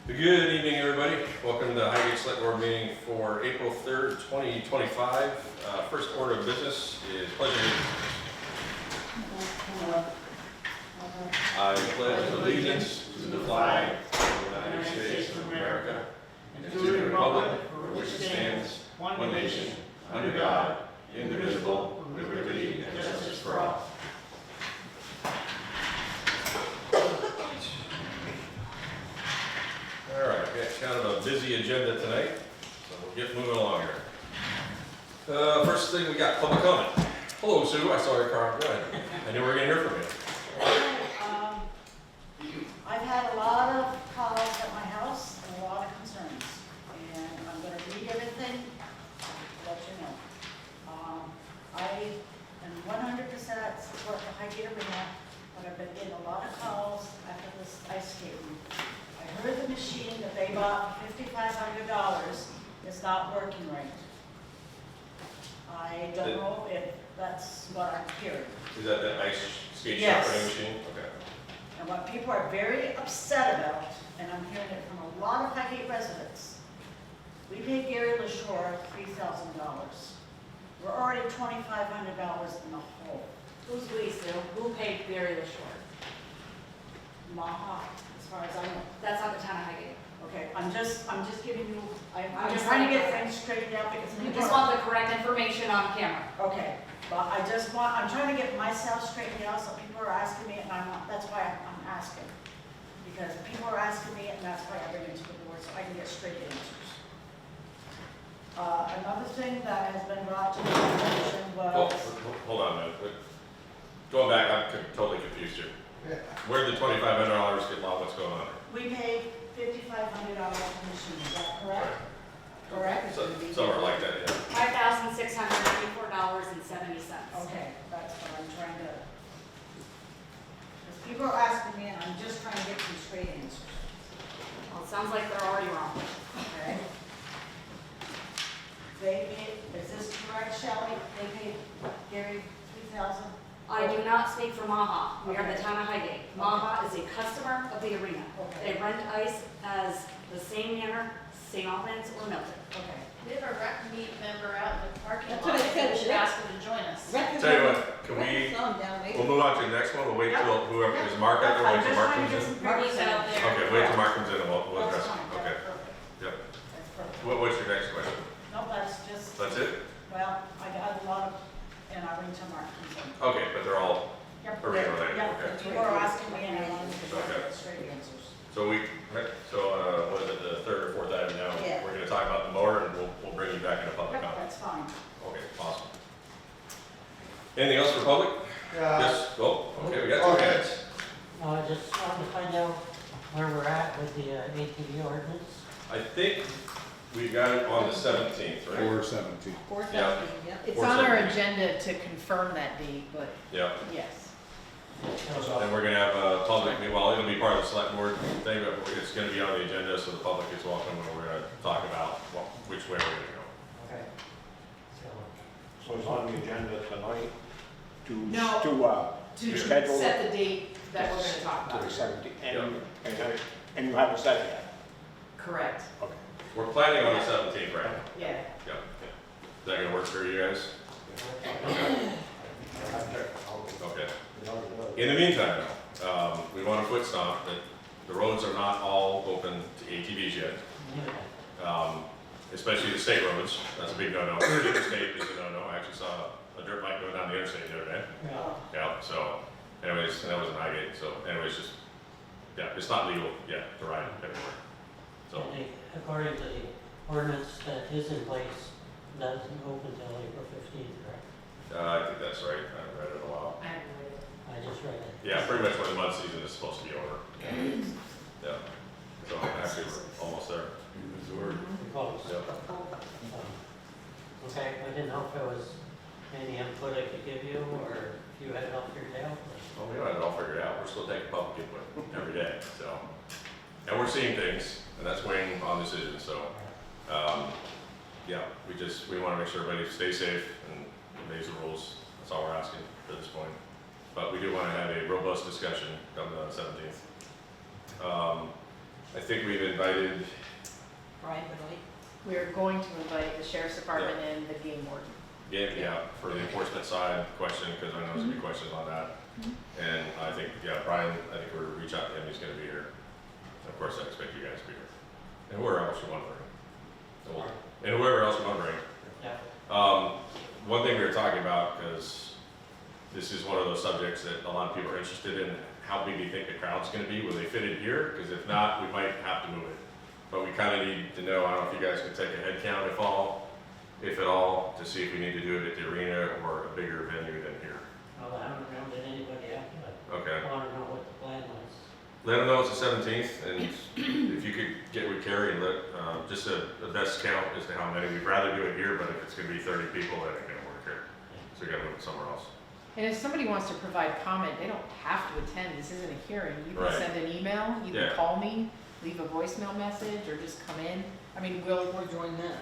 Good evening, everybody. Welcome to the Highgate Selectboard meeting for April 3rd, 2025. First order of business is pledge of allegiance. I pledge allegiance to the flag of the United States of America and to the republic for which it stands, one nation, under God, indivisible, with liberty and justice for all. All right, we got kind of a busy agenda tonight, so we'll get moving along here. First thing, we got public comment. Hello, Sue. I saw your car. Go ahead. I knew we were going to hear from you. I've had a lot of calls at my house and a lot of concerns, and I'm going to read everything to let you know. I am 100% support the Highgate Arena, but I've been getting a lot of calls after this ice skating. I heard the machine that they bought for $5,500 is not working right. I don't know if that's what I'm hearing. Is that the ice skate Yes. sharpening machine? Okay. And what people are very upset about, and I'm hearing it from a lot of Highgate residents, we paid Gary LaShore $3,000. We're already $2,500 in the hole. Who's we, Sue? Who paid Gary LaShore? Maha, as far as I know. That's not the town of Highgate. Okay, I'm just giving you, I'm I'm just just trying to trying get to- things straightened out because. You just want the correct information on camera. Okay, but I'm trying to get myself straightened out, so people are asking me, and that's why I'm asking. Because people are asking me, and that's why I bring it to the board, so I can get straight answers. Another thing that has been brought to my attention Oh, was, hold on a minute. Going back, I'm totally confused here. Where did the $2,500 get lost? What's going on? we paid $5,500 for the machine, is that correct? Correct? Somewhere like that, yeah. $5,684.70. Okay, that's what I'm trying to, because people are asking me, and I'm just trying to get some straight answers, Well, it sounds like they're already wrong. okay? They paid, is this correct, Shelley? They paid Gary $3,000? I do not speak for Maha. We are the Okay. town of Highgate. Maha is a customer of the arena. Okay. They rent ice as the same manner St. Albans or Milton. Okay. We have a rec meet member out in the parking That's lot. what I said. We should ask them to join us. Tell you what, can we'll move on to the next one. We'll wait till whoever, is Mark out there? Wait till Mark comes in? Marty's out there. Okay, wait till Mark comes in and we'll address That's it. fine, Okay, that's perfect. yep. That's perfect. What's your next question? No, that's just, That's it? well, I got a lot of, and I went to Mark. Okay, but they're all, Yep. Arena related, Yep. okay. People are asking me, and I wanted to Okay. get straight answers. so what is it, the third or fourth item now? Yeah. We're gonna talk about the mower and we'll bring you back into public Yep, comment. that's fine. Okay, awesome. Anything else for public? Yes, oh, okay, we got 2 minutes. I just wanted to find out where we're at with the ATV ordinance. I think we got it on the 17th, right? 417. Yeah. It's on our agenda to confirm that date, but Yeah, yes. and we're gonna have a public, well, it'll be part of the select board thing, but it's gonna be on the agenda, so the public is welcome, and we're gonna talk about which way we're gonna go. Okay. So, So it's on the agenda tonight No. to schedule Set the date that we're gonna talk to the about. 17th. And you haven't said it yet? Correct, Okay. We're planning on the 17th, right? yeah. Yeah. Is that gonna work for you guys? Okay. In the meantime, we want to foot stomp that the roads are not all open to ATVs yet, especially the state roads. That's a big no-no. The interstate is a no-no. I actually saw a dirt bike going down the interstate the other day. yeah. Yeah, so anyways, and that was in Highgate, so anyways, just, yeah, it's not legal yet to ride everywhere. So, And according to the ordinance that is in place, doesn't open till April 15th, correct? I think that's right. I haven't read it in a while. I just read it. Yeah, pretty much when the mud season is supposed to be over. Yeah. So actually, we're almost there. We're close. Yep. Okay, I didn't know if there was any input I could give you, or if you had it all figured out. Well, we don't have it all figured out. We're still taking public input every day, so. And we're seeing things, and that's weighing on decisions, so. Yeah, we want to make sure everybody stays safe and obeys the rules. That's all we're asking at this point. But we do want to have a robust discussion come the 17th. I think we've invited, Brian Benoit. We're going to invite the sheriff's department and the game warden. yeah, for the enforcement side question, because I know there's gonna be questions on that. And I think, yeah, Brian, I think we're reach out to him, he's gonna be here. Of course, I expect you guys to be here. And whoever else you want to bring. And whoever else you want to bring. Yeah. One thing we were talking about, because this is one of those subjects that a lot of people are interested in, how big do you think the crowd's gonna be? Will they fit in here? Because if not, we might have to move it. But we kind of need to know, I don't know if you guys can take a head count if at all, to see if we need to do it at the arena or a bigger venue than here. Well, I haven't rounded anybody up, but Okay. I wanna know what the plan was. Let them know it's the 17th, and if you could get with Carrie and let, just a best count as to how many. We'd rather do it here, but if it's gonna be 30 people, that ain't gonna work here. So we gotta move it somewhere else. And if somebody wants to provide comment, they don't have to attend, this isn't a hearing. You can Right. send an email, you Yeah. can call me, leave a voicemail message, or just come in. I mean, we'll, join that.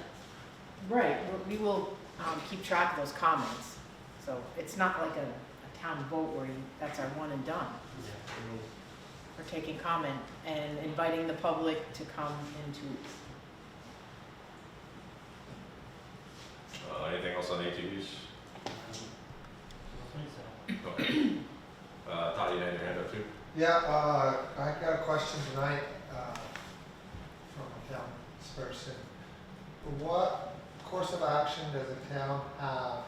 right, we will keep track of those comments. So it's not like a town vote where that's our one and done. We're taking comment and inviting the public to come in 2 weeks. Anything else on ATVs? I think so. Okay. Todd, you had your hand up too? Yeah, I got a question tonight, from a town person. What course of action does the town have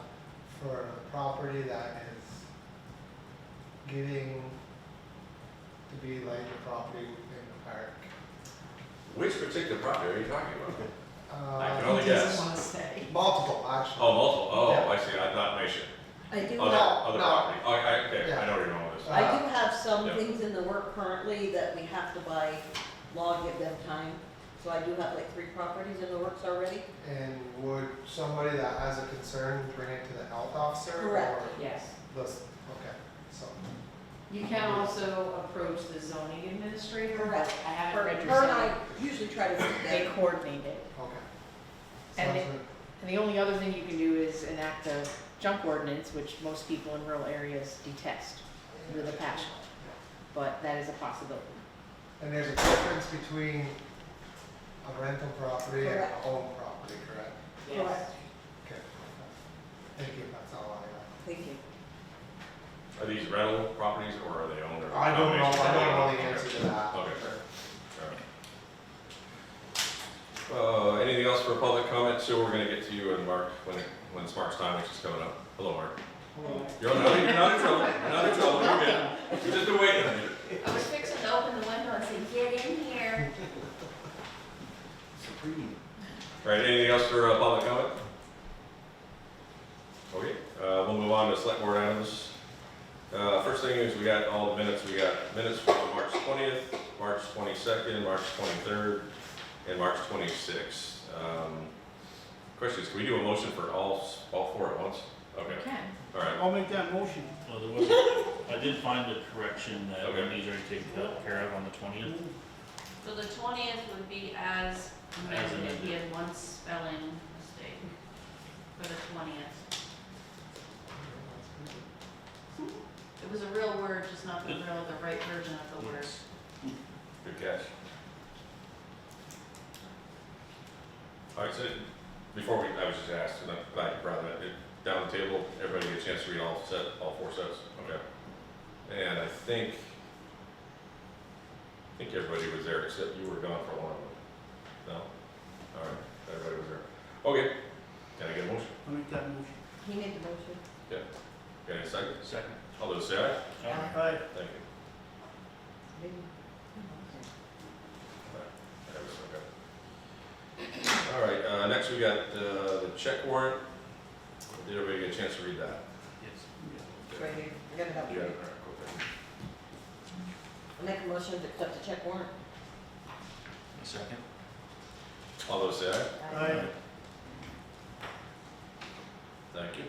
for a property that is getting to be like a property in the park? Which particular property are you talking about? I can Uh, only guess. Doesn't want to say. multiple, actually. Oh, multiple, oh, Yeah. I see, I thought nation. I do Other, have, other no. property, oh, okay, Yeah. I know where you're going with this. I do have some Yeah. things in the work currently that we have to buy law, give them time. So I do have like 3 properties in the works already. And would somebody that has a concern bring it to the health officer? Correct. Or Yes. okay, so. You can also approach the zoning administrator. Correct. I haven't read your Her and zoning. I usually try to do They that. coordinate it. Okay. And Sounds it- good. And the only other thing you can do is enact a junk ordinance, which most people in rural areas detest with a passion. But that is a possibility. And there's a difference between a rental property and a Correct. home property, correct? Correct. Okay. Thank you, that's all I Thank you. Are these rental properties or are they owned or? got. I don't know the Okay. answer to that. Okay. Alright. Anything else for public comment? So we're gonna get to you and Mark when it's Mark's time, which is coming up. Hello, Mark. You're not in trouble. You're not in trouble. You're good. You've just been waiting on you. I was fixing to open the window and say, get in here. All right, anything else for public comment? Okay, we'll move on to select board items. First thing is we got all the minutes. We got minutes from March 20th, March 22nd, March 23rd, and March 26th. Questions, can we do a motion for all 4 at once? Okay, You can. all right. I'll make that motion. Well, there was, I did find a correction that Okay. these are taken care of on the 20th. So the 20th would be as amended, amended. he had one spelling mistake for the 20th. It was a real word, just not the right version of the word. Good catch. All right, so before I was just asked, and I'm glad you brought that, down the table, everybody get a chance to read all 4 sets? Okay. And I think everybody was there, except you were gone for one of them. No? All right, everybody was there. Okay, can I get a motion? I'll make that motion. He made the motion. Got any second? Second. All those say aye? Aye. Thank you. That was okay. All right, next we got the check warrant. Did everybody get a chance to read that? Yes. It's right here. I got it up You got here. it? All right, cool, thank you. I make a motion to accept the check warrant. A second. All those say aye? Aye. Thank you.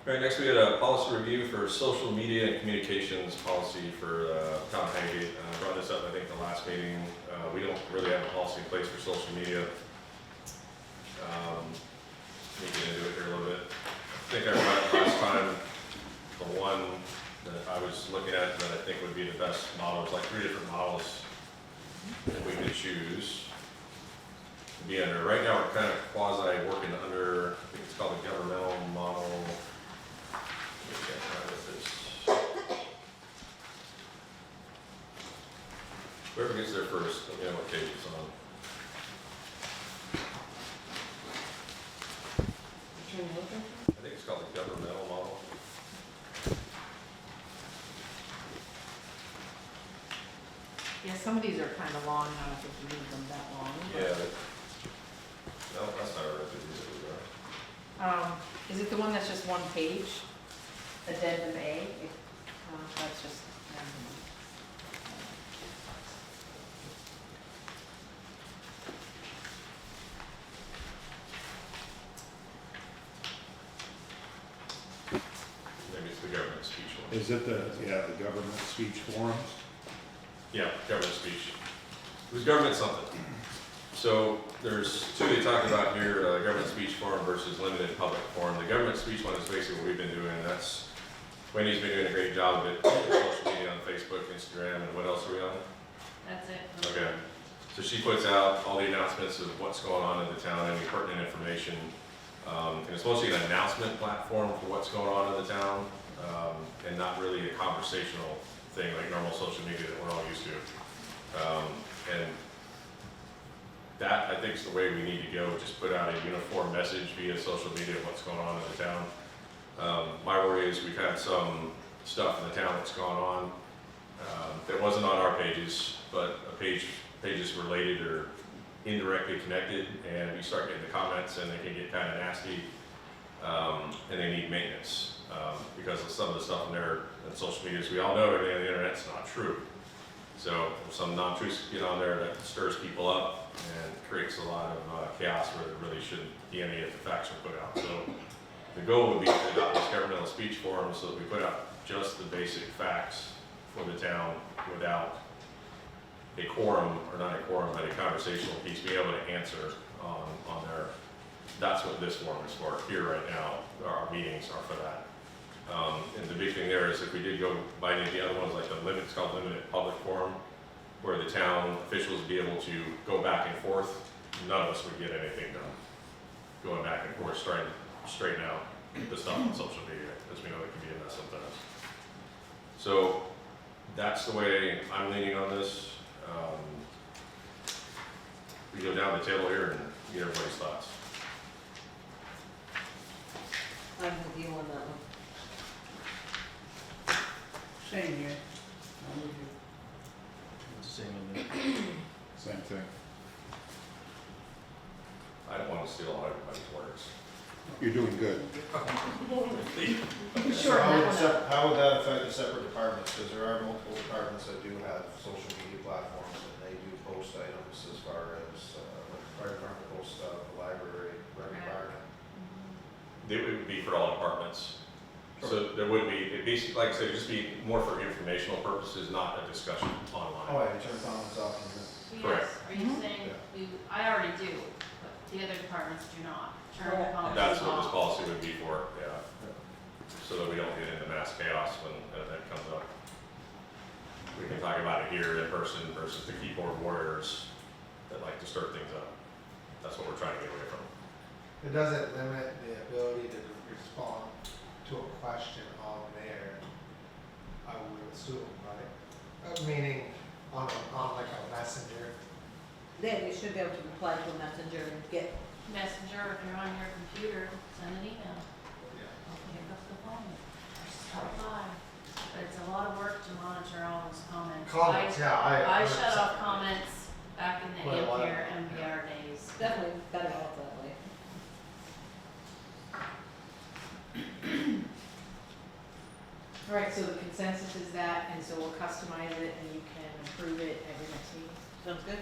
All right, next we got a policy review for social media and communications policy for Town of Highgate. I brought this up, I think, the last meeting. We don't really have a policy in place for social media. Let me get into it here a little bit. I think I brought up last time the one that I was looking at that I think would would be the best models, like 3 different models that we could choose to be under. Right now, we're kind of quasi working under, I think it's called a governmental model. Let me get right with this. Whoever gets there first, let me know what page it's on. I think it's called the governmental model. Yeah, some of these are kind of long, I don't think you need them that long. but- Yeah. No, that's not right. These Is it the one that's just one page? Addendum A? That's just. Maybe it's the government speech one. Is it the government speech forums? Yeah, government speech. It was government something. So there's 2 they talk about here, government speech forum versus limited public forum. The government speech one is basically what we've been doing. That's, Wendy's been doing a great job of it, social media on Facebook, Instagram, and what else are we on? That's it. Okay. So she puts out all the announcements of what's going on in the town, any pertinent information. And it's mostly an announcement platform for what's going on in the town, and not really a conversational thing like normal social media that we're all used to. And that, I think, is the way we need to go. Just put out a uniform message via social media of what's going on in the town. My worry is we've had some stuff in the town that's gone on that wasn't on our pages, but pages related or indirectly connected, and we start getting the comments and they can get kind of nasty, and they need maintenance because of some of the stuff in there and social media. As we all know, everything on the internet's not true. So some non-truths get on there that stirs people up and creates a lot of chaos where there really shouldn't be any of the facts are put out. So the goal would be to adopt this governmental speech forum so that we put out just the basic facts for the town without a quorum, or not a quorum, but a conversational piece, being able to answer on there. That's what this forum is for. Here right now, our meetings are for that. And the big thing there is if we did go by any of the other ones, like it's called limited public forum, where the town officials would be able to go back and forth, none of us would get anything done. Going back and forth, trying to straighten out the stuff on social media, because we know it can be a mess sometimes. So that's the way I'm leaning on this. We go down the table here and get everybody's thoughts. I'm with you on that one. Same here. I'm with you. Same with me. Same thing. I don't want to steal all everybody's words. You're doing good. Sure, that one. How would that affect the separate departments? Because there are multiple departments that do have social media platforms and they do post items as far as, like the fire department posts stuff, the library, rec department. It would be for all departments. So there wouldn't be, it'd be, like I said, it'd just be more for informational purposes, not a discussion online. Oh, yeah, you turn comments off and Correct. Yes, are you saying, I already do, but the other departments do not. Turn Correct. comments That's what this off. policy would be for, yeah. So that we don't get into mass chaos when an event comes up. We can talk about it here in person versus the keyboard warriors that like to stir things up. That's what we're trying to get away from. It doesn't limit the ability to respond to a question on there, I would assume, right? Meaning on like a messenger. Then you should be able to reply to a messenger and get, Messenger, if you're on your computer, send an email. Yeah. I'll pick up the phone, or stop by. But it's a lot of work to monitor all those comments. Comments, yeah, I shut off comments back in the Well, what- Ampere MBR days. definitely better off that way. All right, so the consensus is that, and so we'll customize it and you can approve it every next meeting. Sounds good?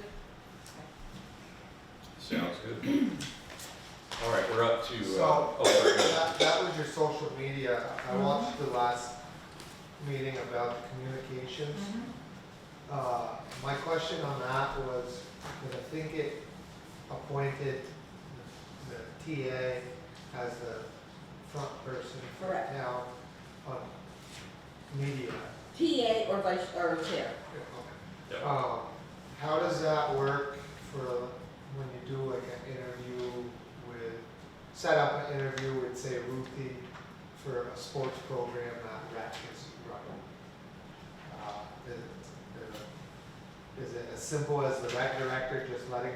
Sounds good. All right, we're up to, So, oh, sorry, go ahead. that was your social media. I watched the last meeting about the communications. My question on that was, that I think it appointed the TA as the front person for Correct. town on media. TA or vice, or chair. Yeah. How does that work for when you do like an interview with, set up an interview with, say, Ruthie for a sports program that rec is running? Is it as simple as the rec director just letting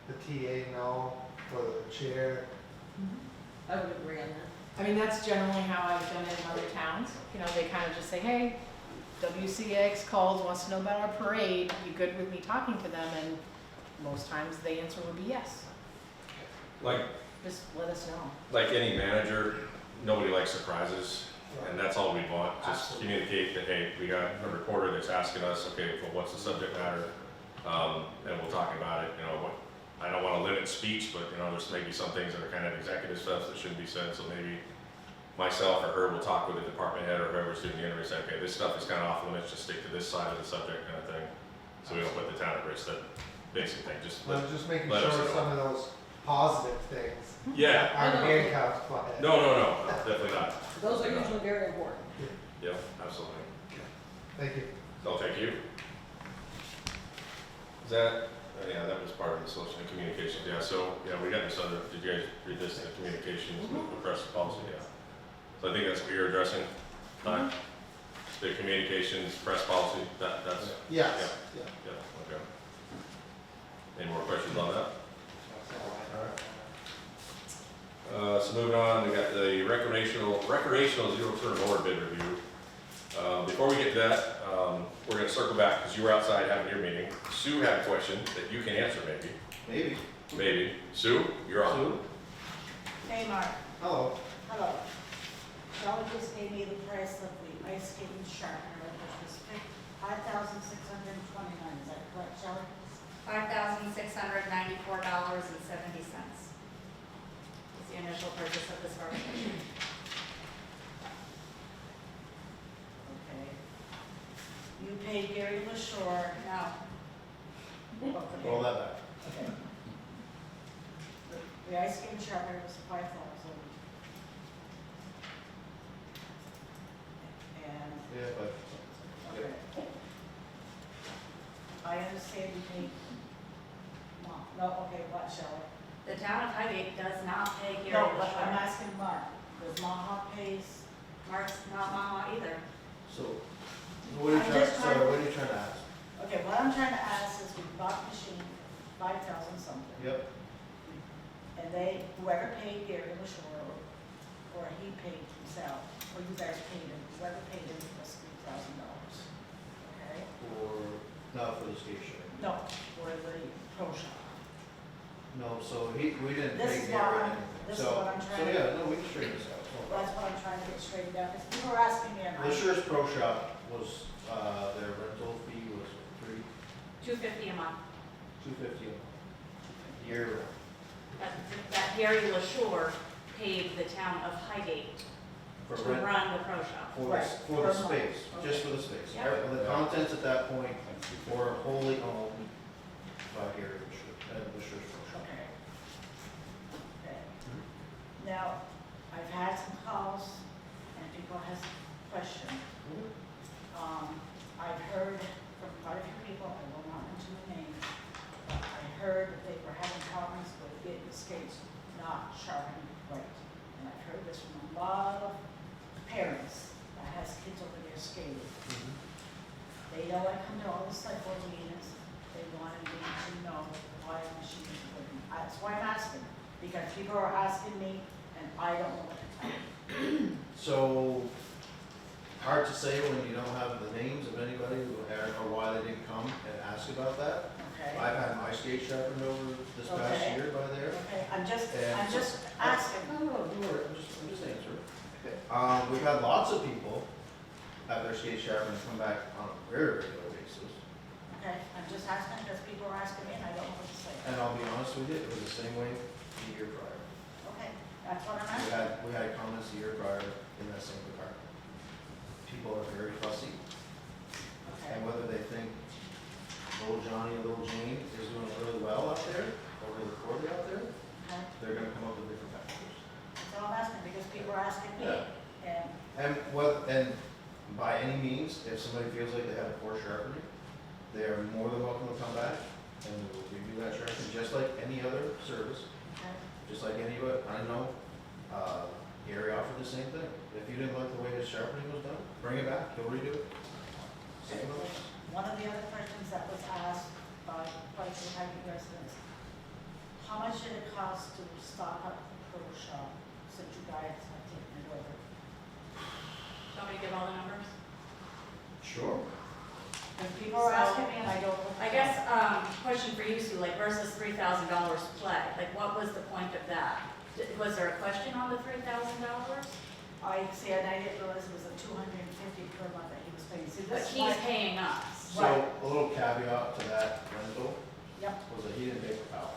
the TA know, or the chair? I would agree on that. I mean, that's generally how I've done it in other towns. You know, they kind of just say, hey, WCX calls, wants to know about our parade. You good with me talking to them? And most times the answer would be yes. Like, Just let us know. like any manager, nobody likes surprises, and that's all we want. Just Absolutely. communicate that, hey, we got a reporter that's asking us, okay, well, what's the subject matter? And we'll talk about it, you know, I don't wanna limit speech, but, you know, there's maybe some things that are kind of executive stuff that shouldn't be said, so maybe myself or her will talk with the department head or whoever's doing the interview, say, okay, this stuff is kind of off limits, just stick to this side of the subject kind of thing. So we don't put the town at risk, that basic thing, just I'm just making let sure us know. some of those positive things Yeah, aren't handcuffed by it. no, definitely not. Those are usually very important. Yep, absolutely. Thank you. So thank you. Is that, yeah, that was part of the solution, communications, yeah, so, yeah, we got this other, did you guys read this, the communications, the press policy, yeah. So I think that's what you're addressing, the communications, press policy, that's, Yes, yeah, okay. Any more questions on that? So moving on, we got the recreational zero-turn mower bid review. Before we get to that, we're gonna circle back, because you were outside having your meeting. Sue had a question that you can answer maybe. Maybe. Sue, you're on. Sue? Hey, Mark. hello. Hello. Shelley just gave me the price of the ice skating sharpener, which was $5,629. Is that correct, Shelley? $5,694.70 is the initial purchase of this workstation. Okay. You paid Gary LaShore. No, Okay. Roll that back. Okay. The ice skating sharpener was $5,000. And, Yeah, but okay. I understand you paid, no, okay, what, Shelley? the town of Highgate does not pay Gary No, but I'm LaShore. asking Mark, because Mohawk pays, Mark's not Mama either. So, what are you I'm trying, just sorry, trying- what are you trying to ask? okay, what I'm trying to ask is we bought the machine, 5,000 something. Yep. And they, whoever paid Gary LaShore, or he paid himself, or you guys paid him, whoever paid him was $3,000. Okay? Or, not for the skate show? No, for the pro shop. No, so we didn't This pay is Gary what I'm- anything. this is So- what I'm trying So, to- yeah, no, we can straighten this out. No problem. That's what I'm trying to get straightened out, because people are asking me, and I, LaSure's Pro Shop was, their rental fee was $250 a month. $250 a year. That Gary LaShore paid the town of Highgate For to rent, run the pro shop. for Right, the, for for a the month. space, just for the space. Yeah. The contents at that point were wholly owned by Gary LaSure, LaSure's Pro Shop. okay. Okay. Now, I've had some calls, and people have questioned. I've heard from quite a few people, I will not mention the names, but I heard that they were having problems with getting the skates not sharpened right. And I've heard this from a lot of parents that has kids over there skating. They know I come to all the select board meetings, they wanted me to know why the machine is working. That's why I'm asking, because people are asking me, and I don't know what to tell them. So, hard to say when you don't have the names of anybody or why they didn't come and ask about that. Okay? I've had my skate sharpened over this past Okay. year by there. Okay, I'm just And- asking. No, don't worry, I'm just answering. We've had lots of people have their skate sharpened come back on a very regular basis. Okay, I'm just asking because people are asking me and I don't know what to say. And I'll be honest with you, it was the same way the year prior. Okay, that's what I'm We asking. had comments the year prior in that same department. People are very fussy, Okay, and whether they think little Johnny or little Jane is doing really well out there, or really poorly out there, okay. they're gonna come up with different factors. That's all I'm asking because people are asking me Yeah. and, And what, and by any means, if somebody feels like they have a poor sharpening, they are more than welcome to come back and we'll review that sharpening, just like any other service, Okay. just like any, I know, Gary offered the same thing. If you didn't like the way his sharpening was done, bring it back, he'll redo it. Same with us. One of the other questions that was asked by quite a few Highgate residents, how much did it cost to stock up the pro shop since you guys have taken it over? Want me to give all the numbers? Sure. And people are asking me and I don't. I guess, question for you, Sue, like versus $3,000 play, like what was the point of that? Was there a question on the $3,000? I see, and I didn't realize it was a $250 per month that he was paying. See, But this is he's why- paying us. So, a little caveat to that rental Yep, was that he didn't pay for power,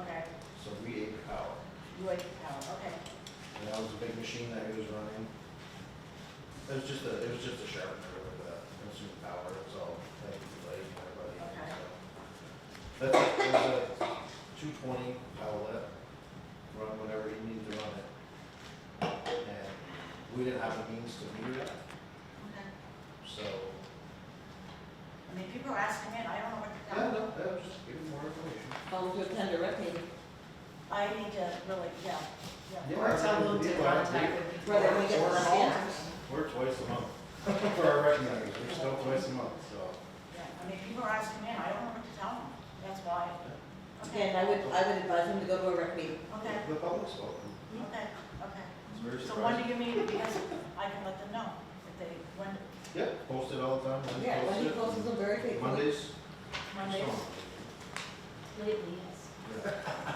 okay, so we ate the power. you wait the power, okay. And that was a big machine that he was running. It was just a sharpener with that consumed power, it's all, like, like everybody. Okay. So. That's it, it was a 220 outlet, run whenever you need to run it. And we didn't have the means to meter that, Okay. so, I mean, people are asking me and I don't know what to tell yeah, them. no, just give me more information. Volunteer tender rep meeting. I need to really, yeah. Or tell them to contact the people. Right, we get the scanners. We're twice a month for our rec members, we're still twice a month, so. Yeah, I mean, people are asking me and I don't know what to tell them. That's why. Again, I would advise them to go to a rec meeting. Okay, The public's welcome, okay, okay. it's very So when do surprising. you mean, because I can let them know if they, when, Yeah, post it all the time, Lynn Yeah, when he posts posts them very it. faithfully. Mondays. Mondays? Lately, yes.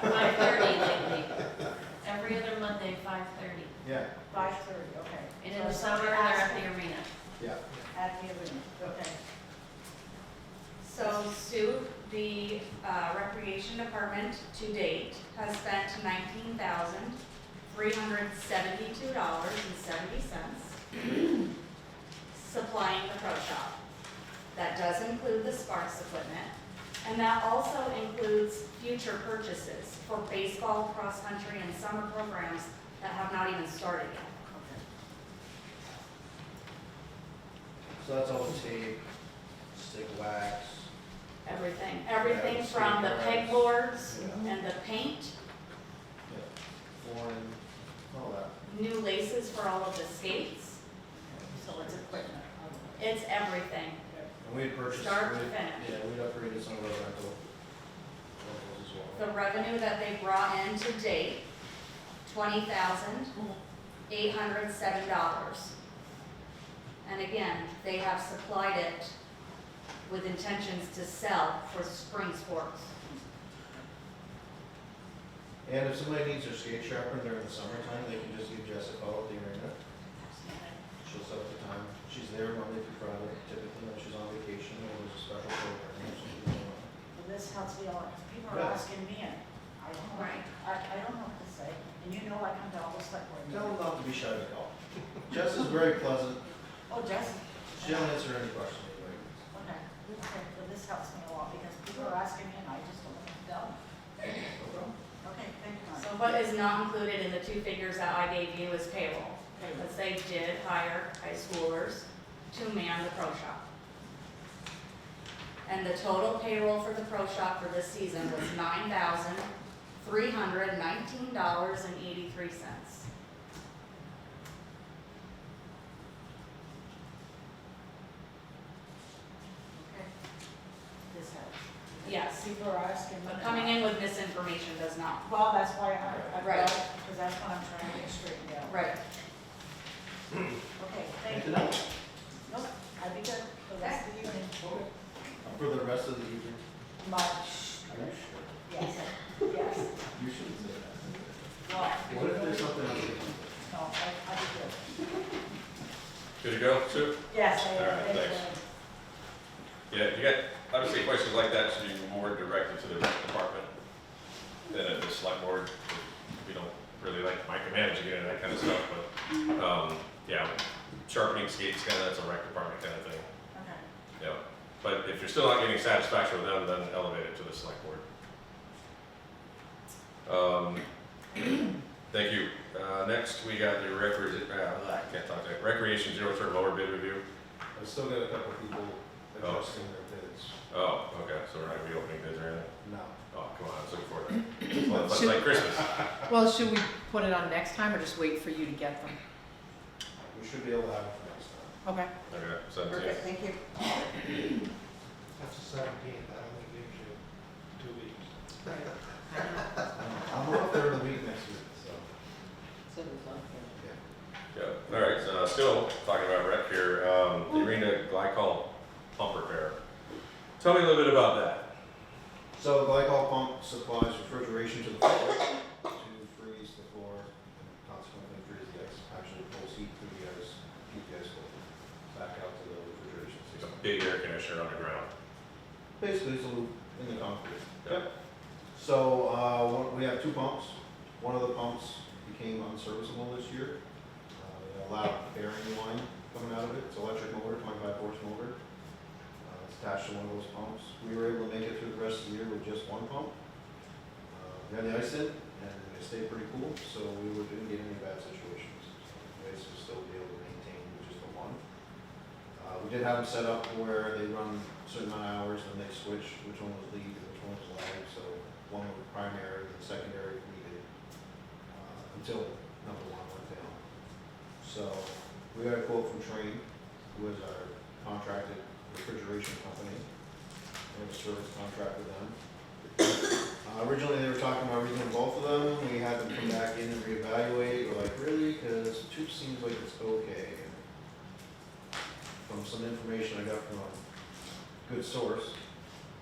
5:30 lately. Every other Monday, 5:30. Yeah, 5:30, okay. And So in the if summer, somebody they're asks at me- the arena. yeah. At the arena, okay. So Sue, the recreation department to date has spent $19,372.70 supplying the pro shop. That does include the Sparks equipment, and that also includes future purchases for baseball, cross-country, and summer programs that have not even started yet. So that's all the tape, stick wax. Everything Yeah, from the speakers. pegboards Yeah. and the paint, Flooring, all that. new laces for all of the skates. So it's equipment. It's everything. And we had purchased. Start to we- finish. Yeah, we'd upgraded some of our rentals as well. The revenue that they brought in to date, $20,807. And again, they have supplied it with intentions to sell for spring sports. And if somebody needs their skate sharpened during the summertime, they can just give Jess a call at the arena. She'll set up the time. She's there Monday through Friday, typically when she's on vacation or there's a special program or something going on. Well, this helps me a lot, 'cause people are Yeah. asking me and I don't know, Right. I don't know what to say. And you know I come to all the select board Tell meetings. them not to be shy to call. Jess is very pleasant. Oh, Jess? She'll answer any question anybody needs. Okay, okay, well, this helps me a lot because people are asking me and I just don't know what to tell them. No problem. Okay, thank you, Mark. So what is not included in the two figures that I gave you is payroll. Because they did hire high schoolers to man the pro shop. And the total payroll for the pro shop for this season was $9,319.83. Okay. This helps. Yes, People are asking. me. but coming in with misinformation does not. Well, that's why I Right. brought it, because that's what I'm trying to get straightened out. Right. Okay, thank you. Anything else? Nope, I'd be good for the rest of the evening. For the rest of the evening? Much, Are you sure? yes, yes. You shouldn't say that. Well, What if there's something else? no, I'd be good. Good to go, Sue? Yes, I All am. right, Thank you. thanks. Yeah, you got, obviously questions like that should be more directed to the rec department than at the select board. We don't really like micromanaging it and that kind of stuff, but, yeah, sharpening skates, kind of, that's a rec department kind of thing, Okay. yeah. But if you're still not getting satisfaction with them, then elevate it to the select board. Thank you. Next, we got the recreation zero turn mower bid review. I've still got a couple people adjusting their bids. Oh, okay, so we're not gonna be opening bids or anything? No. Oh, come on, I was looking for that. Well, it's like Christmas. Well, should we put it on next time or just wait for you to get them? We should be able to have it for next time. Okay. Okay, 17th. Perfect, thank you. That's the 17th, that only gives you 2 weeks. I know. I'm off there in the week next week, so, So it's on here. yeah. Yeah, all right, so still talking about rec here, the arena glycol pump repair. Tell me a little bit about that. So the glycol pump supplies refrigeration to the floor to freeze the floor and consequently freeze the ice. Actually pulls heat through the ice, keep the ice cold, back out to the refrigeration It's a system. big air conditioner on the ground. Basically, it's a loop in the concrete. Yep. So, we have 2 pumps. One of the pumps became unserviceable this year. They allowed bearing line coming out of it. It's an electric motor, 25 horse motor. It's attached to one of those pumps. We were able to make it through the rest of the year with just 1 pump. We had the ice in, and it stayed pretty cool, so we didn't get any bad situations. The ice was still be able to maintain with just the one. We did have them set up where they run a certain amount of hours, and they switch which one was lead and which one was lag, so one was primary and secondary if needed, until number 1 went down. So, we got a quote from Train, who is our contracted refrigeration company. We have a service contract with them. Originally, they were talking about redoing both of them. We had them come back in and reevaluate. We're like, really? Because the tube seems like it's okay. And from some information I got from a good source,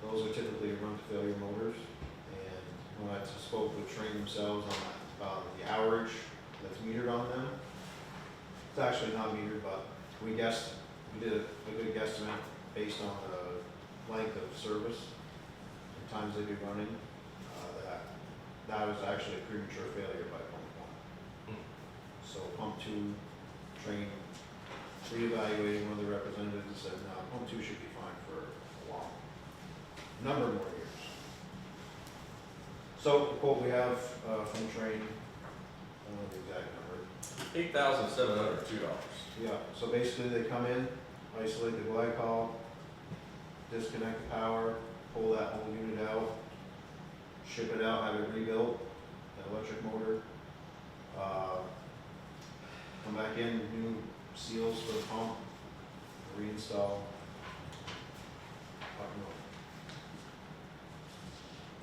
those are typically run to failure motors. And when I spoke with Train themselves on the hourage that's metered on them, it's actually not metered, but we did a good guesstimate based on the length of service, the times they'd be running, that was actually a premature failure by pump 1. So pump 2, Train reevaluating one of the representatives and said, no, pump 2 should be fine for a long number more years. So the quote we have from Train, I don't know the exact number. $8,702. Yeah, so basically they come in, isolate the glycol, disconnect the power, pull that whole unit out, ship it out, have it rebuilt, an electric motor, come back in, new seals for the pump, reinstall, up and running.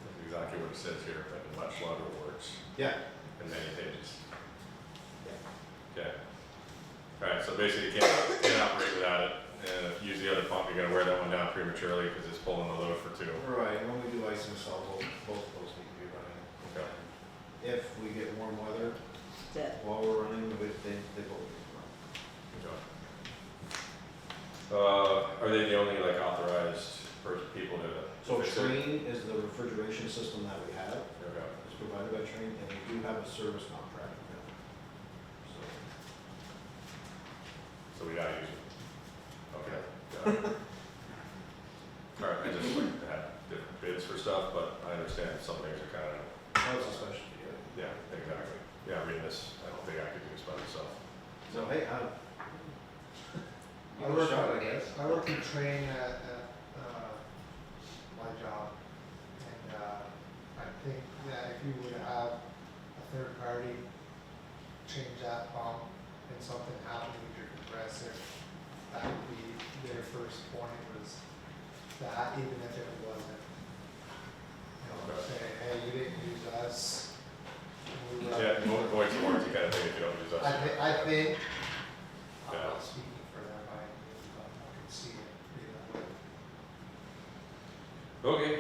That's exactly what it says here, but in much longer words Yeah. and many pages. Yeah. Okay. All right, so basically you can't operate without it, and if you use the other pump, you're gonna wear that one down prematurely because it's pulling the load for 2. Right, and when we do ice install, both of those need to be running. Okay. If we get warm weather That, while we're running, they both need to run. Good job. Are they the only like authorized people to So fix it? Train is the refrigeration system that we have. Okay. It's provided by Train, and we do have a service contract with them. So we gotta use it. Okay. Got it. All right, I just like to have different bids for stuff, but I understand some things are kind of, That was a specialty, yeah. yeah, exactly. Yeah, reading this, I don't think I could do this by myself. So, hey, I work in Train at my job, and I think that if you would have a third party change that pump and something happened with your compressor, that would be their first point was that, even if it wasn't. You know, Okay. say, hey, you didn't use us. we were- Yeah, voids the warranty kind of thing if you don't use us. I think, I'm Yeah. not speaking for them, I can see it be that way. Okay,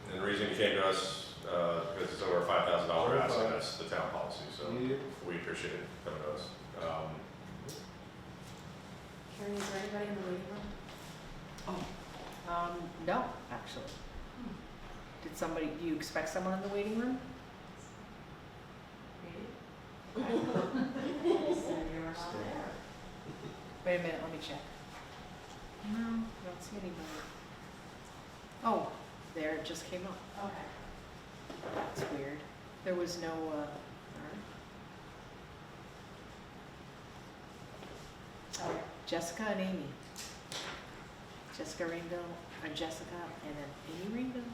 and the reason you came to us, because it's over a $5,000 asset, that's the town policy, so Yeah. we appreciate it coming to us. Karen, is there anybody in the waiting room? No, actually. Do you expect someone in the waiting room? So you're not there. Wait a minute, let me check. No, I don't see anybody. Oh, there, it just came up. Okay. That's weird. There was no, alright. Jessica and Amy. Jessica Rainville, or Jessica, and then Amy Rainville.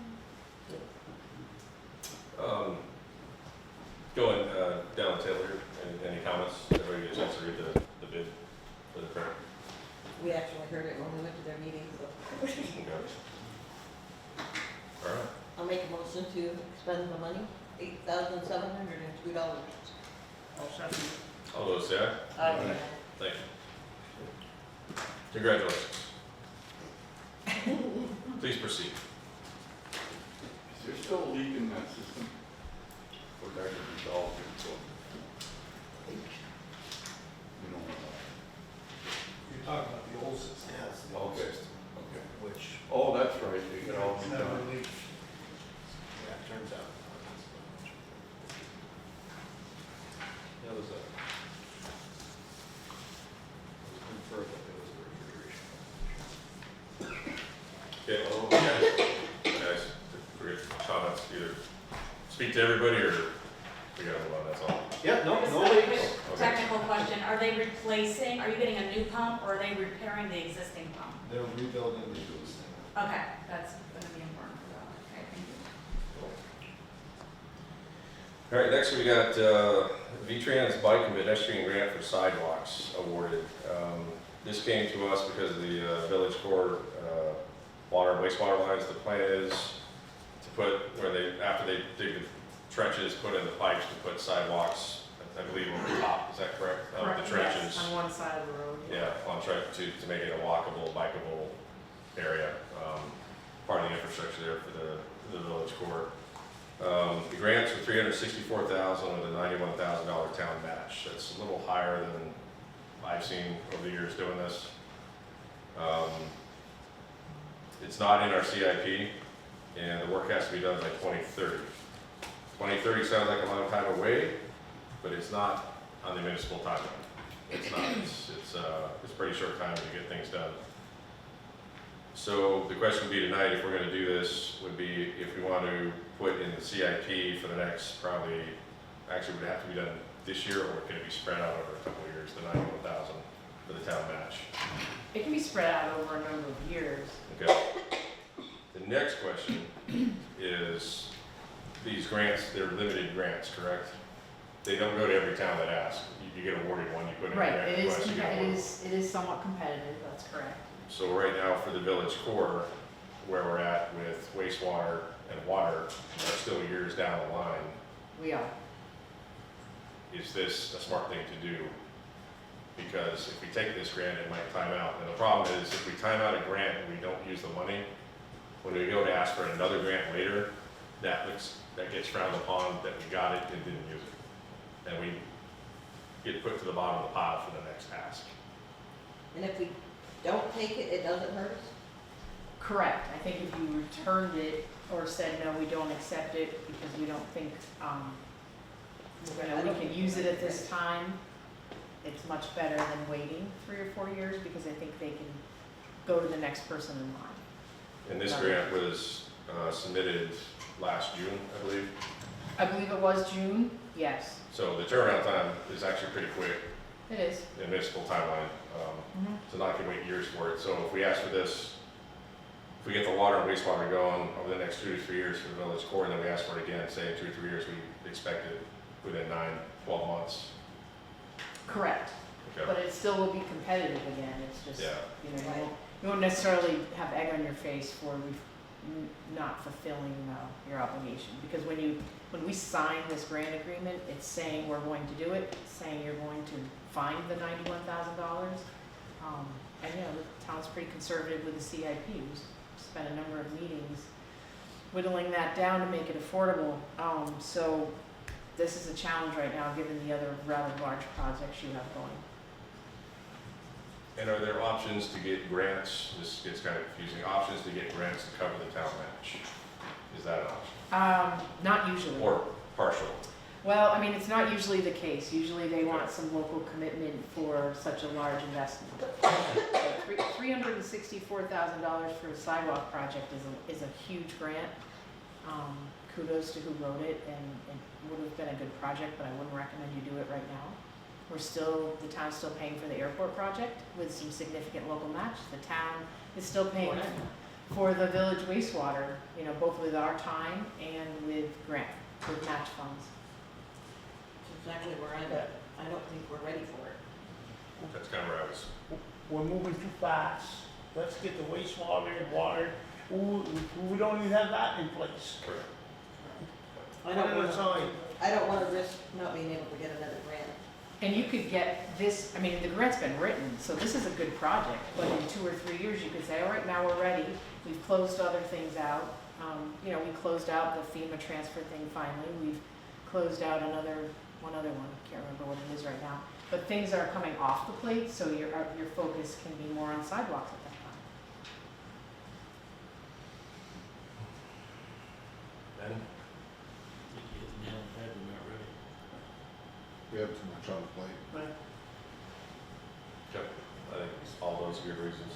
Going down the table here, any comments? Everybody get a chance to read the bid for the current? We actually heard it when we went to their meeting, so. Okay. All right. I'll make a motion to expend the money, $8,702. I'll second it. All those say aye. Aye. Thank you. Congratulations. Please proceed. Is there still a leak in that system? Or that could be solved in so? You know, You're talking about the old system. Yes. okay, okay. Which, Oh, that's right, they get all it's done. never leaked. Yeah, it turns out. That was a, it was inferred that it was a refrigeration. Okay, well, guys, great comments, either speak to everybody or we gotta move on, that's all. Yeah, no Just a leaks. quick Okay. technical question, are they replacing, are you getting a new pump or are they repairing the existing pump? They're rebuilding the system. Okay, that's gonna be important for that, okay, thank you. All right, next we got V-Trans Bike and Pedestrian Grant for Sidewalks awarded. This came to us because of the village core water and wastewater lines. The plan is to put, where they, after they dig the trenches, put in the pipes to put sidewalks, I believe over the top, is that correct? Of Correct, the trenches. yes, on one side of the road. Yeah, on track to make it a walkable, bikeable area, part of the infrastructure there for the village core. The grants were $364,000 with a $91,000 town match. That's a little higher than I've seen over the years doing this. It's not in our CIP, and the work has to be done by 2030. 2030 sounds like a long time away, but it's not on the municipal timeline. It's not, it's a pretty short time to get things done. So the question would be tonight, if we're gonna do this, would be if we want to put in the CIP for the next probably, actually would have to be done this year, or could it be spread out over a couple of years, the 91,000 for the town match? It can be spread out over a number of years. Okay. The next question is, these grants, they're limited grants, correct? They don't go to every town that asks. You get awarded one, you put in a Right, grant it is, request, you get it awarded. is, it is somewhat competitive, that's correct. So right now for the village core, where we're at with wastewater and water, are still years down the line. We are. Is this a smart thing to do? Because if we take this grant, it might time out. And the problem is, if we time out a grant and we don't use the money, when we go to ask for another grant later, that gets frowned upon, that we got it and didn't use it. And we get put to the bottom of the pile for the next ask. And if we don't take it, it doesn't hurt us? Correct. I think if you returned it or said, no, we don't accept it because we don't think, we can use it at this time, it's much better than waiting 3 or 4 years because I think they can go to the next person in line. And this grant was submitted last June, I believe. I believe it was June, yes, So the turnaround time is actually pretty quick it is. in municipal timeline. So not gonna wait years for it. So if we ask for this, if we get the water and wastewater going over the next 2 to 3 years for the village core, and then we ask for it again, say in 2 or 3 years, we expect it within 9, 12 months. Correct. Okay. But it still will be competitive again, it's just, Yeah. you won't necessarily have egg on your face for not fulfilling your obligation. Because when we sign this grant agreement, it's saying we're going to do it, it's saying you're going to find the $91,000. And the town's pretty conservative with the CIP, we spent a number of meetings whittling that down to make it affordable. So this is a challenge right now, given the other rather large projects you have going. And are there options to get grants, this gets kind of confusing, options to get grants to cover the town match? Is that an option? Not usually. Or partial? Well, I mean, it's not usually the case. Usually they want some local commitment for such a large investment. $364,000 for a sidewalk project is a huge grant. Kudos to who wrote it, and it would have been a good project, but I wouldn't recommend you do it right now. the town's still paying for the airport project with some significant local match. The town is still paying for the village wastewater, you know, both with our time and with match funds. That's exactly where I'm at. I don't think we're ready for it. That's kind of where I was. We're moving too fast. Let's get the wastewater and water. We don't even have that in place. I don't Put it aside. wanna, I don't wanna risk not being able to get another grant. And you could get this, I mean, the grant's been written, so this is a good project, but in 2 or 3 years, you could say, all right, now we're ready. We've closed other things out. You know, we closed out the FEMA transfer thing finally. We've closed out one other one, can't remember what it is right now. But things are coming off the plate, so your focus can be more on sidewalks at that time. Ben? We have too much on the plate. Yep, I think it's all those good reasons.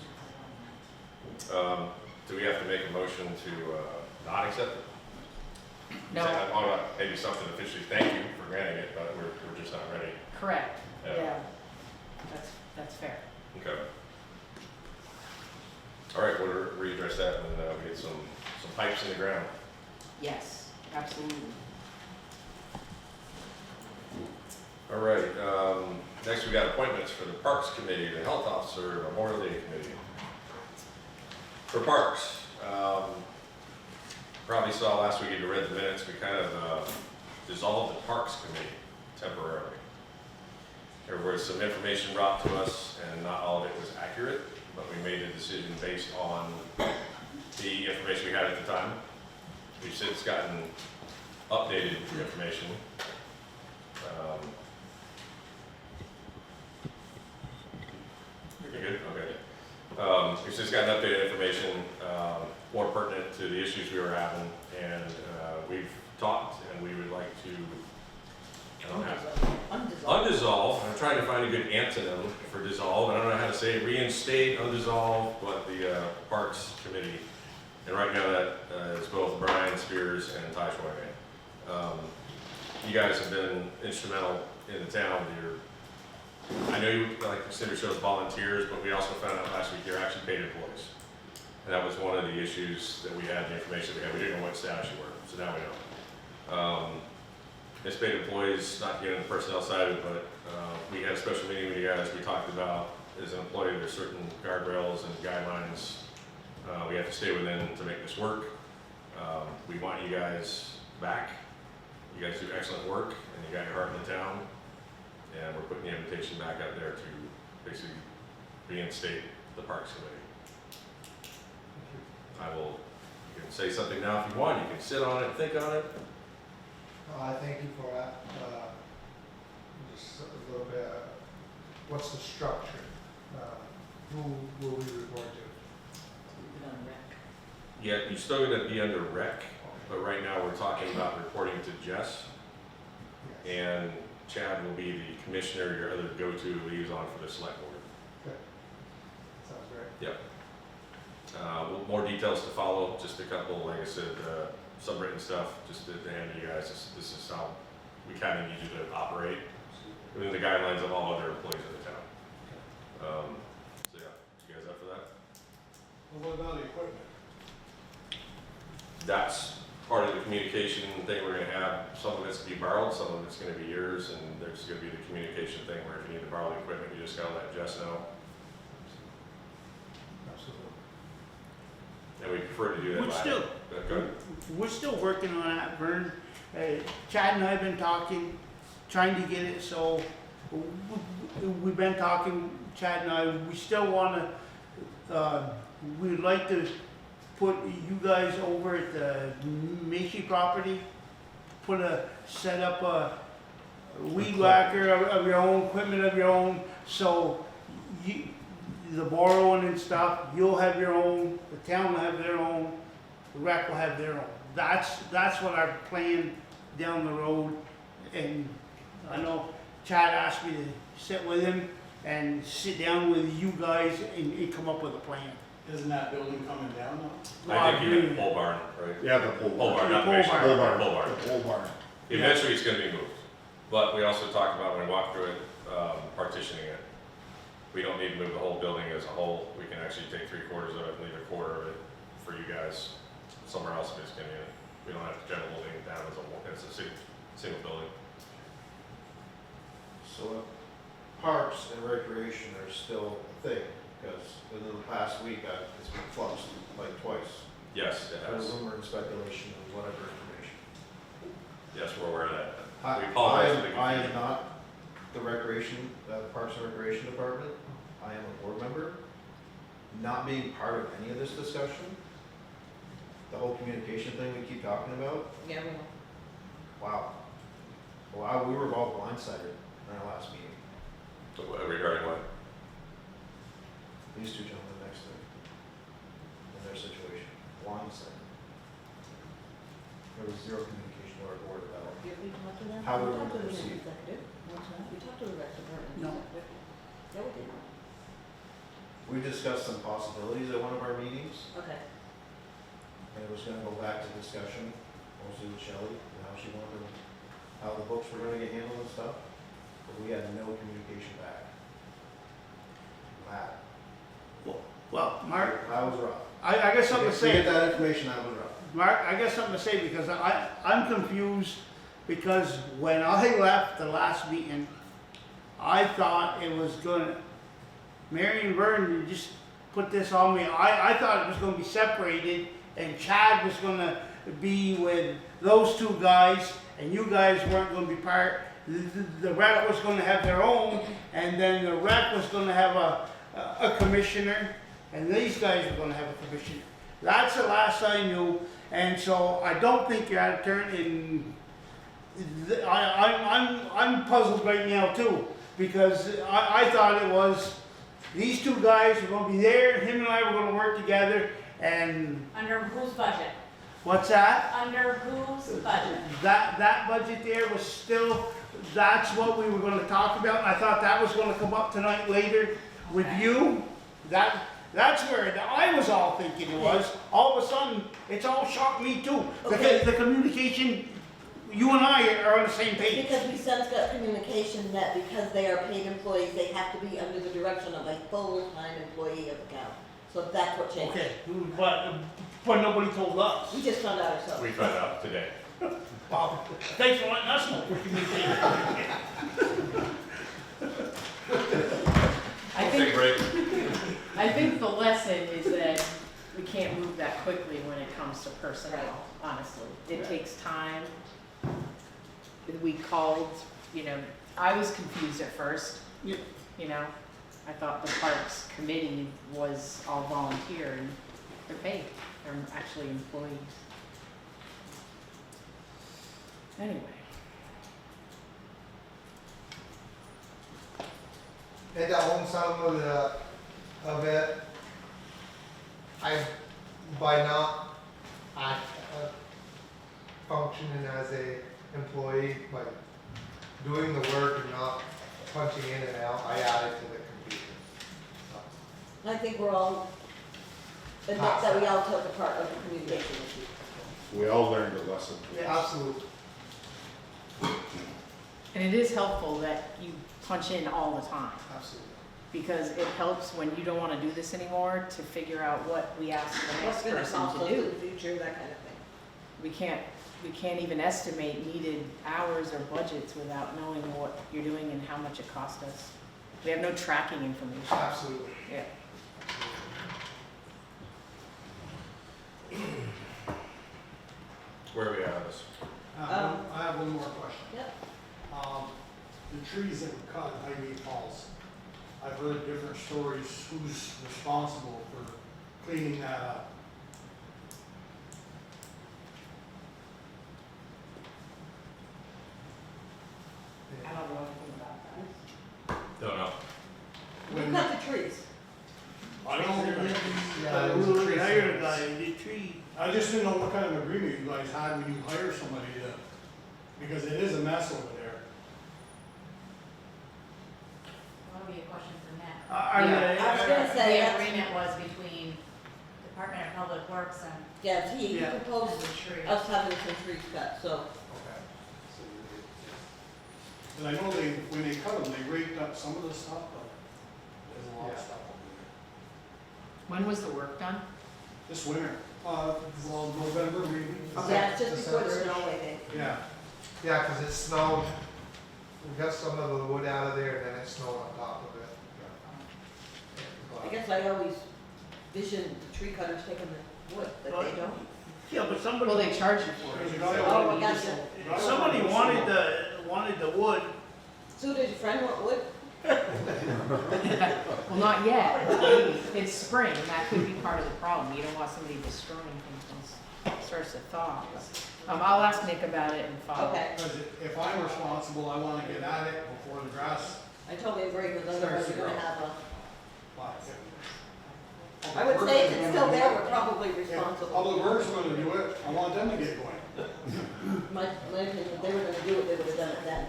Do we have to make a motion to not accept it? No. Say, I want maybe something officially, thank you for granting it, but we're just not ready. Correct, Yeah. yeah. That's fair. Okay. All right, we'll readdress that and we get some pipes in the ground. Yes, absolutely. All right, next we got appointments for the Parks Committee, the Health Officer, Memorial Day Committee. For Parks, probably saw last week, you read the minutes, we kind of dissolved the Parks Committee temporarily. There was some information brought to us and not all of it was accurate, but we made a decision based on the information we had at the time. We've since gotten updated information. You're good? Okay. We've just gotten updated information, more pertinent to the issues we were having, and we've talked, and we would like to undissolve. I'm trying to find a good antonym for dissolve. I don't know how to say it. Reinstate, undissolve, but the Parks Committee, and right now that is both Brian Spears and Ty Schweiman. You guys have been instrumental in the town. I know you like consider yourselves volunteers, but we also found out last week you're actually paid employees. And that was one of the issues that we had, the information we had. We didn't know what status you were, so now we know. As paid employees, not to get into the personnel side of it, but we had a special meeting with you guys. We talked about, as an employee, there's certain guardrails and guidelines we have to stay within to make this work. We want you guys back. You guys do excellent work, and you got your heart in the town. And we're putting the invitation back out there to basically reinstate the Parks Committee. You can say something now if you want. You can sit on it, think on it. I thank you for that. Just a little bit, what's the structure? Who will we report to? Keep it on rec. Yeah, you're still gonna be under rec, but right now we're talking about reporting to Jess. Yes. And Chad will be the commissioner, your other go-to liaison for the select board. Good. Sounds great. More details to follow, just a couple, like I said, some written stuff, just to hand to you guys. This is how we kind of need you to operate within the guidelines of all other employees of the town. So yeah, you guys up for that? Well, what about the equipment? That's part of the communication thing we're gonna have. Some of it's to be borrowed, some of it's gonna be yours, and there's gonna be the communication thing where if you need to borrow the equipment, you just gotta let Jess know. Absolutely. And we prefer to do that We're by. still- Go ahead. We're still working on that, Vern. Chad and I have been talking, trying to get it, so we've been talking, Chad and I, we still wanna, we'd like to put you guys over at the Macy property, set up a weed whacker of your own, equipment of your own, so the borrowing and stuff, you'll have your own, the town will have their own, the rec will have their own. That's what our plan down the road, and I know Chad asked me to sit with him and sit down with you guys and come up with a plan. Isn't that building coming down now? I think you meant pole barn, right? Yeah, the pole Pole barn. barn, not Pole basement, barn. pole barn. The pole barn. Eventually, it's gonna be moved. But we also talked about, when I walked through it, partitioning it. We don't need to move the whole building as a whole. We can actually take 3/4 of it and leave a quarter of it for you guys somewhere else if it's convenient. We don't have to tear the whole thing down as a single building. So parks and recreation are still a thing, because within the past week, it's been fluxed like twice. Yes, it There's has. rumor and speculation of whatever information. Yes, we're aware of that. I We apologize for the I am confusion. not the recreation, Parks and Recreation Department. I am a board member. Not being part of any of this discussion, the whole communication thing we keep talking about, Yeah, we know. wow. Wow, we were all blindsided in our last meeting. Regarding what? These two gentlemen next to me, in their situation, blindsided. There was zero communication to our board about Did we talk to them? How We would we talked to the proceed? executive. We talked to the rec department. No. Yeah, we did. We discussed some possibilities at one of our meetings, Okay. and it was gonna go back to discussion, mostly with Shelley, and how she wanted, how the books were gonna get handled and stuff, but we had no communication back. That, Well, Mark, that was rough. I got something to To get say. that information, that was rough. Mark, I got something to say because I'm confused because when I left the last meeting, I thought it was gonna, Mary and Vern just put this on me. I thought it was gonna be separated and Chad was gonna be with those two guys and you guys weren't gonna be part. The rec was gonna have their own and then the rec was gonna have a commissioner and these guys were gonna have a commissioner. That's the last I knew, and so I don't think you're out of turn, and I'm puzzled right now too, because I thought it was, these two guys were gonna be there, him and I were gonna work together, and Under whose budget? what's that? Under whose budget? That budget there was still, that's what we were gonna talk about, and I thought that was gonna come up tonight later with you. That's where I was all thinking it was. All of a sudden, it's all shocked me too. Okay. The communication, you and I are on the same page. Because we since got communication that because they are paid employees, they have to be under the direction of a full-time employee of the town. So that's what changed. Okay, but nobody told us. We just found out ourselves. We found out today. Well, thanks for letting us know. I Take a think, break. I think the lesson is that we can't move that quickly when it comes to personnel, honestly. It takes time. We called, I was confused at first, Yeah. I thought the Parks Committee was all volunteer and they're paid. They're actually employees. Anyway. And to own some of it, by not functioning as a employee, by doing the work and not punching in and out, I added to the computer. I think we're all, admit that we all took a part of the communication issue. We all learned a lesson. Absolutely. And it is helpful that you punch in all the time. Absolutely. Because it helps when you don't want to do this anymore to figure out what we ask the What's next gonna person cost to us in do. the future, that kind of thing. We can't even estimate needed hours or budgets without knowing what you're doing and how much it cost us. We have no tracking information. Absolutely. Yeah. Where are we at on this? I have one more question. Yep. The trees that were cut in Highgate Falls, I've heard different stories, who's responsible for cleaning that up? I don't know anything about that. Don't know. Who cut the trees? I don't, Yeah, there was a tree Hired a service. guy, the tree. I just didn't know what kind of agreement you guys had when you hire somebody to, because it is a mess over there. That'll be a question for Nick. I was gonna say, The that's- agreement was between Department of Public Works and Yeah, he Yeah. proposed the tree. us having some trees cut, so. And I know when they cut them, they raked up some of the stuff, but there's a lot of Yeah. stuff over there. When was the work done? This winter, well, November maybe. Yeah, it's just before the December-ish. snow, I think. Yeah, Yeah, 'cause it snowed, we got some of the wood out of there and then it snowed on top of it. I guess I always vision the tree cutters taking the wood, but they don't. Yeah, but somebody. Well, they charge you for there's a it. guy Oh, over I there. gotcha. Somebody wanted the wood. So did your friend want wood? Well, not yet. It's spring, that could be part of the problem. You don't want somebody destroying things once it starts to thaw. I'll ask Nick about it and follow. Okay, Because if I'm responsible, I wanna get at it before the grass. I totally agree, because otherwise you're gonna have a, But I would say if it's still there, we're probably if responsible. Public Works are gonna do it, I want them to get going. My opinion, if they were gonna do it, they would have done it then.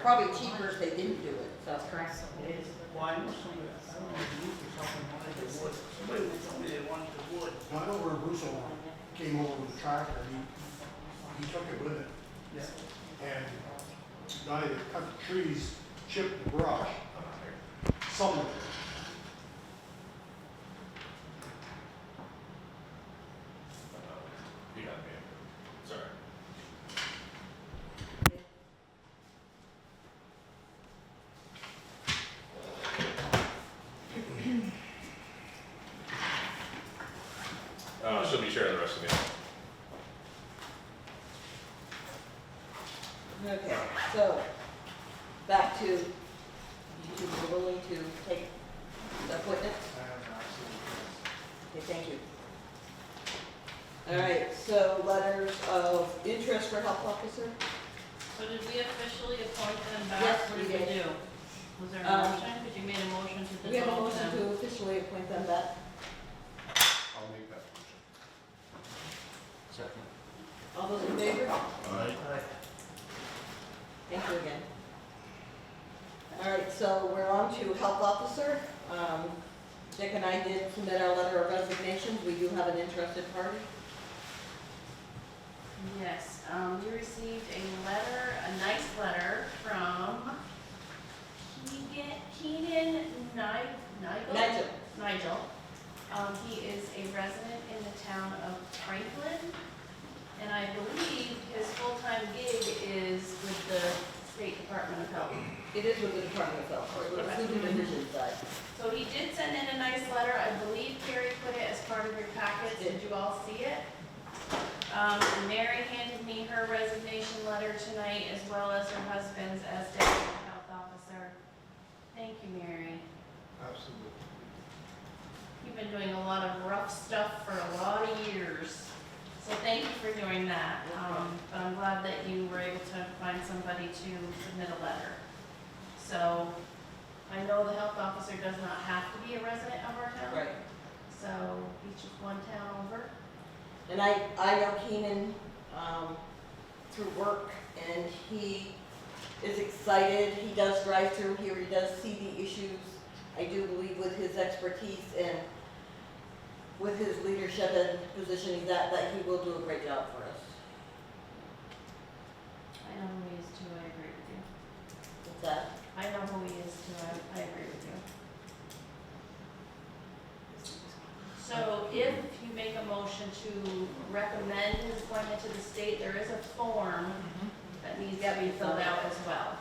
Probably cheaper if they didn't do it, so. Correct. It is. Why, somebody, I don't know, you or something wanted the wood. Somebody told me they wanted the wood. I know where Russo came over with the tractor, he took it with him. Yeah. And the guy that cut the trees chipped the brush, some of it. You got me. Sorry. She'll be sharing the rest of me. Okay, so, back to, you two were willing to take the appointment? I am absolutely. Okay, thank you. All right, so letters of interest for health officer? So did we officially appoint them back? Yes, What we did we did. do? Was there a Um, motion? Because you made a motion to We have a dissolve motion them. to officially appoint them back. I'll make that motion. Second. All those in favor? Alright. Thank you again. All right, so we're on to health officer. Dick and I did submit our letter of resignations. We do have an interested party. Yes, we received a letter, a nice letter from Keenan Nigel. Nigel. He is a resident in the town of Franklin, and I believe his full-time gig is with the State Department of Health. It is with the Department of Health, or the food division side. So he did send in a nice letter. I believe Carrie put it as part of your packets. Did you all see it? Mary handed me her resignation letter tonight, as well as her husband's as deputy health officer. Thank you, Mary. Absolutely. You've been doing a lot of rough stuff for a lot of years. So thank you for doing that. But I'm glad that you were able to find somebody to submit a letter. So I know the health officer does not have to be a resident of our town. Right. So he's just one town over. And I know Keenan through work, and he is excited. He does drive through here, he does see the issues. I do believe with his expertise and with his leadership and position he's at, that he will do a great job for us. I know who he is too, I agree with you. With that, I know who he is too, I agree with you. So if you make a motion to recommend his appointment to the state, there is a form that needs to be filled out as well.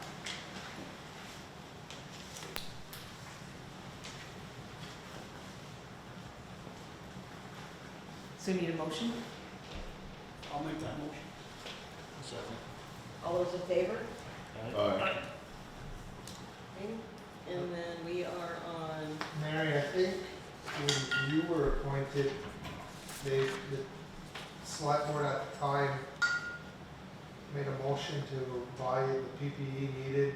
So you need a motion? I'll make that motion. Second. all those in favor? Alright. Okay. And then we are on, Mary, I think when you were appointed, the select board at the time made a motion to buy the PPE needed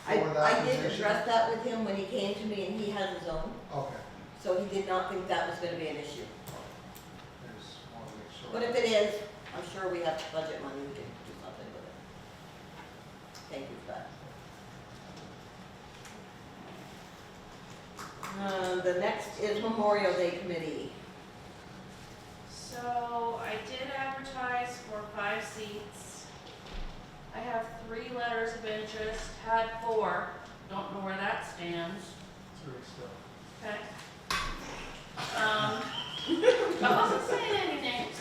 for that I did position. address that with him when he came to me, and he has his own, Okay, so he did not think that was gonna be an issue. I just wanna make sure. But if it is, I'm sure we have budget money, we can do something with it. Thank you for that. The next is Memorial Day Committee. So I did advertise for 5 seats. interest, had 4, don't know where that stands, Three still. okay? I wasn't saying any names.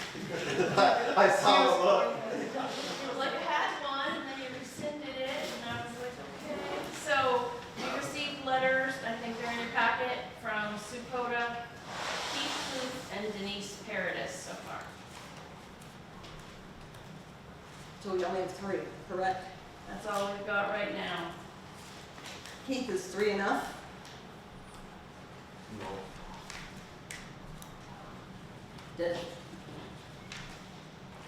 I saw the look. It was like I had one, and then you rescinded it, and I was like, okay. So, we received letters, I think they're in your packet, from Sue Coda, Keith Booth, and Denise Paradis so far. So we only have 3, correct? That's all we've got right now. Keith, is 3 enough? No. Does,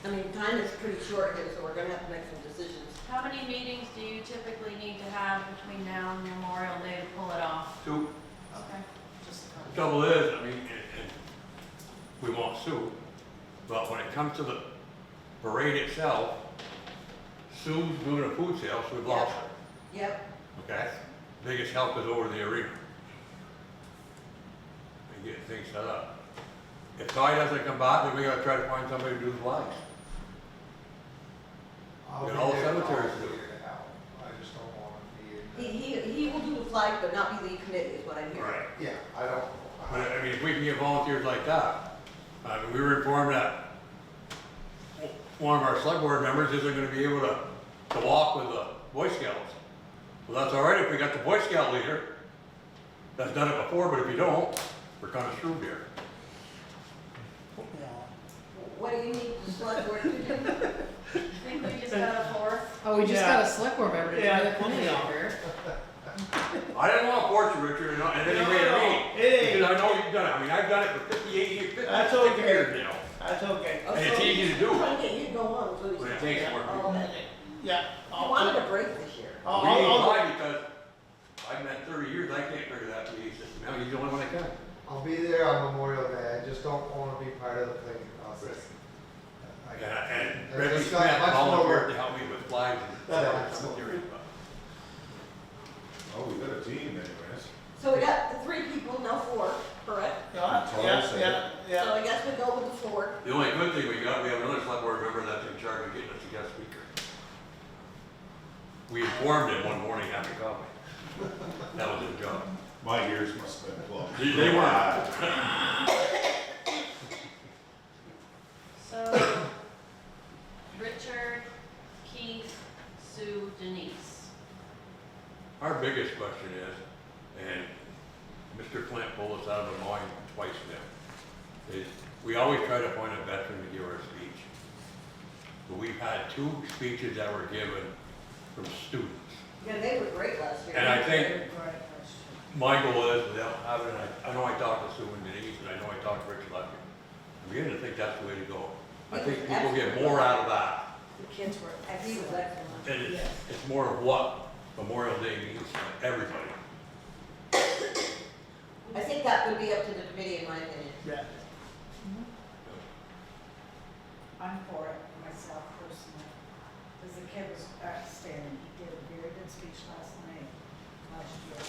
I mean, time is pretty short here, so we're gonna have to make some decisions. How many meetings do you typically need to have between now and Memorial Day to pull it off? 2. Okay. Just a couple. Trouble is, I mean, and we won't sue, but when it comes to the parade itself, Sue's doing a food sale, so we've lost her, Yep. okay? Biggest help is over the arena. And getting things set up. If Ty doesn't come back, then we gotta try to find somebody to do the flags. I'll And be all there. cemeteries I'll do. figure it out. I just don't want to be in. He will do the flag, but not be lead committee, is what I'm hearing. Yeah, I don't. But I mean, if we can get volunteers like that, we were informed that one of our select board members isn't gonna be able to walk with the Boy Scouts. Well, that's all right if we got the Boy Scout leader that's done it before, but if you don't, we're kinda screwed here. What do you need the select board to do? I think we just got a 4th. Oh, we just Yeah. got a select board member to Yeah. join the committee here. I didn't want to force you, Richard, in any way to me. It ain't. Because I know you've done it. I mean, I've done it for 58 years, 50 That's okay. years now. That's okay. Oh, And it's so easy to do. Trying to get you to go on, so But it takes more people. Yeah. I wanted a break this year. I'll- We ain't I'll- fine because I've met 30 years, I can't figure that PA system out. He's the only one that can. I'll be there on Memorial Day, I just don't want to be part of the planning process. And I Reggie just Smith got much more volunteered work. to help me with flags and That's cemetery. Oh, we got a team anyways. So we got the 3 people, now 4, correct? Yeah, So I guess we go with the 4. The only good thing we got, we have another select board member that's in charge of getting us a guest speaker. We informed him one morning after coffee. That was his job. My ears must have been plugged. They were. So, Richard, Keith, Sue, Denise. Our biggest question is, and Mr. Flint pulled us out of the mine twice now, is we always try to find a veteran to give our speech. But we've had 2 speeches that were given from students. Yeah, they were great last year. And I think Very bright question. my goal is, without having, I know I talked to Sue and Denise, and I know I talked to Richard last year. I'm beginning to think that's the way to go. I think people get more out of that. The kids were He was excellent. excellent. And it's more of what Memorial Day means to everybody. I think that would be up to the committee, in my opinion. Yeah. I'm for it myself personally, because the kid was outstanding. He did a very good speech last year.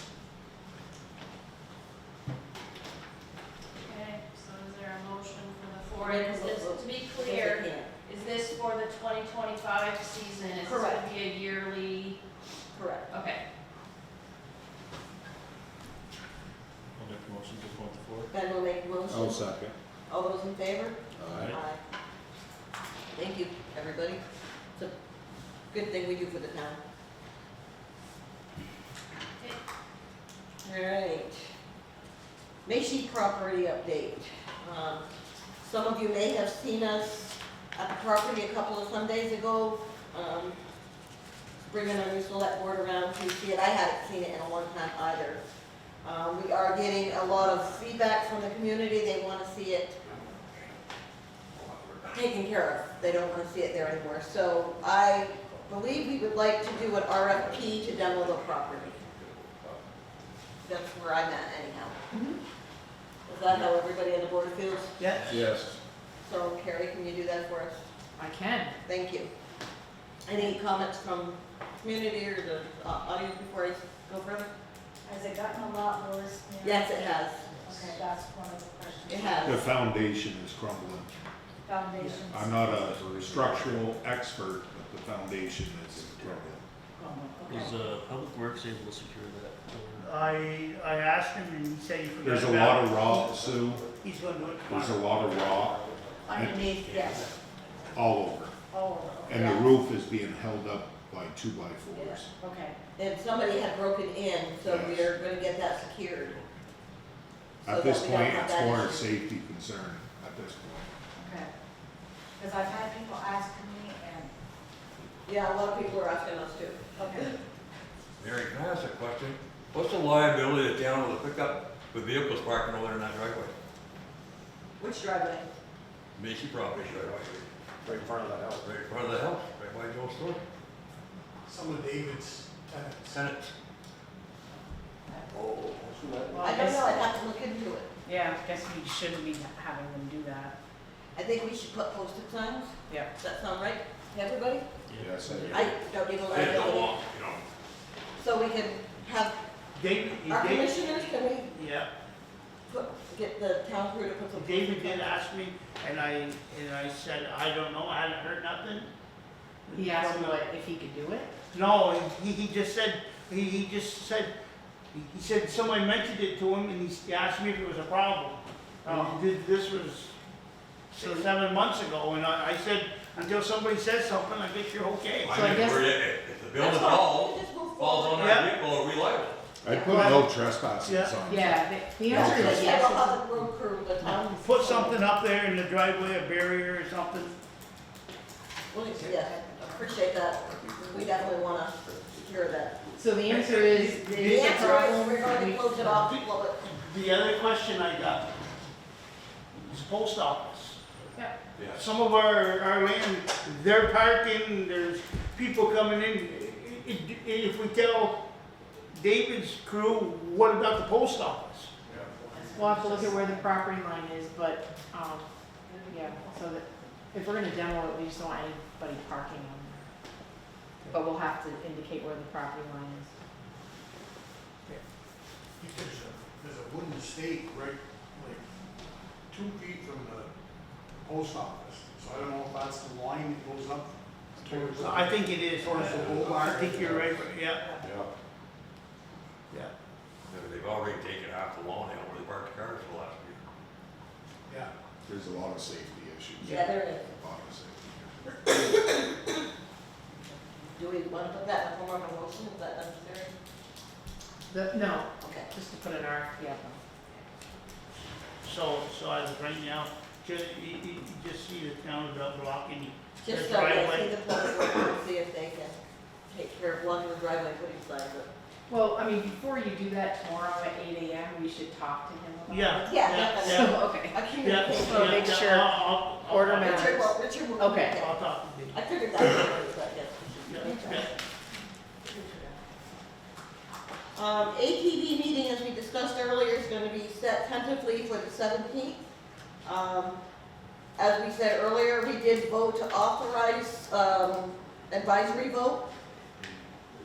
Okay, so is there a motion for the 4? And is this, to be clear, is this for the 2025 season? Is this going Correct. to be a yearly? Correct. Okay. I'll make a motion to appoint the 4. Ben will make a motion. I'll second. All those in favor? Aye. Thank you, everybody. It's a good thing we do for the town. All right. Macy property update. Some of you may have seen us at the property a couple of Sundays ago, bringing our new select board around to see it. I hadn't seen it in a long time either. We are getting a lot of feedback from the community. They want to see it taken care of. They don't want to see it there anymore. So I believe we would like to do an RFP to demo the property. That's where I'm at anyhow. Is that how everybody on the board feels? Yeah. Yes. So Carrie, can you do that for us? I can. Thank you. Any comments from community or the audience before I go further? Has it gotten a lot worse? now? Yes, it has. Okay, that's one of the questions. It has. The foundation is crumbling. Foundations. I'm not a structural expert, but the foundation is crumbling. Okay. Is, Public Works able to secure that? I asked him and he said he forgot There's a about lot it. of rock, Sue, He's gonna do it there's a tomorrow. lot of rock Underneath, yes. all over. Oh, And the roof is being held up by 2x4s. okay. And somebody had broken in, so Yes. we're gonna get that secured. so At that this we don't point, have it's that more a issue. safety concern at this point. Okay. Because I've had people asking me and, Yeah, a lot of people are asking us too. okay. Mary, can I ask a question? What's the liability of the town with a pickup with vehicles parking over there in that driveway? Which driveway? Macy property driveway, Right in front of the house. right in front of the house, right by Joe's store. Some of David's tenants. Tenants. Well, I don't know, I'd have to look into it. Yeah, I guess we shouldn't be having them do that. I think we should put posted signs. Yeah. Does that sound right to everybody? Yes, I don't need a They don't liability. want, you know, So we can have, David, our commissioners, can we yeah, get the town crew to put some. David did ask me, and I said, I don't know, I haven't heard nothing. He asked me if he could do it. No, he just said, he said somebody mentioned it to him, and he asked me if it was a problem. Oh. This was 7 months ago, and I said, until somebody says something, I guess you're okay. So I guess- if the building That's fine, falls, we just move falls forward. on Yeah. that vehicle, are we liable? I put no trespassing Yeah. signs. Yeah, the answer Just is have a yes. public road crew, the town. Put something up there in the driveway, a barrier or something. Well, yeah, appreciate that. We definitely wanna secure that. So the answer is, The it's a answer is, problem. we're going to close it off to public. The other question I got is post office. Yeah. Yes. Some of our land, they're parking, there's people coming in. If we tell David's crew, what about the post office? We'll have to look at where the property line is, but, yeah, so that, if we're gonna demo it, we just don't want anybody parking on there. But we'll have to indicate where the property line is. There's a wooden stake right, like, 2 feet from the post office. So I don't know if that's the line that goes up towards. I think it is. Towards the boulevard. I think you're right, yeah, Yeah. yeah. They've already taken half the lawn out where they parked the cars for the last week. Yeah. There's a lot of safety issues. Yeah, there is. A lot of safety issues. Do we wanna put that in the form of a motion? Is that necessary? No, Okay. just to put an RFP up. So as of right now, you just see the town about blocking Just the so they driveway. see the public work and see if they can take care of blocking the driveway, putting signs up. Well, I mean, before you do that tomorrow at 8 AM, we should talk to him about it. Yeah. Yeah, So, okay. I Yeah, communicate. So make yeah, sure I'll order talk- matters. Richard will. Okay. I'll talk to Dave. I figured that was already, but yes. Yeah, yeah. ATV meeting, as we discussed earlier, is gonna be set tentatively for the 17th. As we said earlier, we did vote to authorize, advisory vote.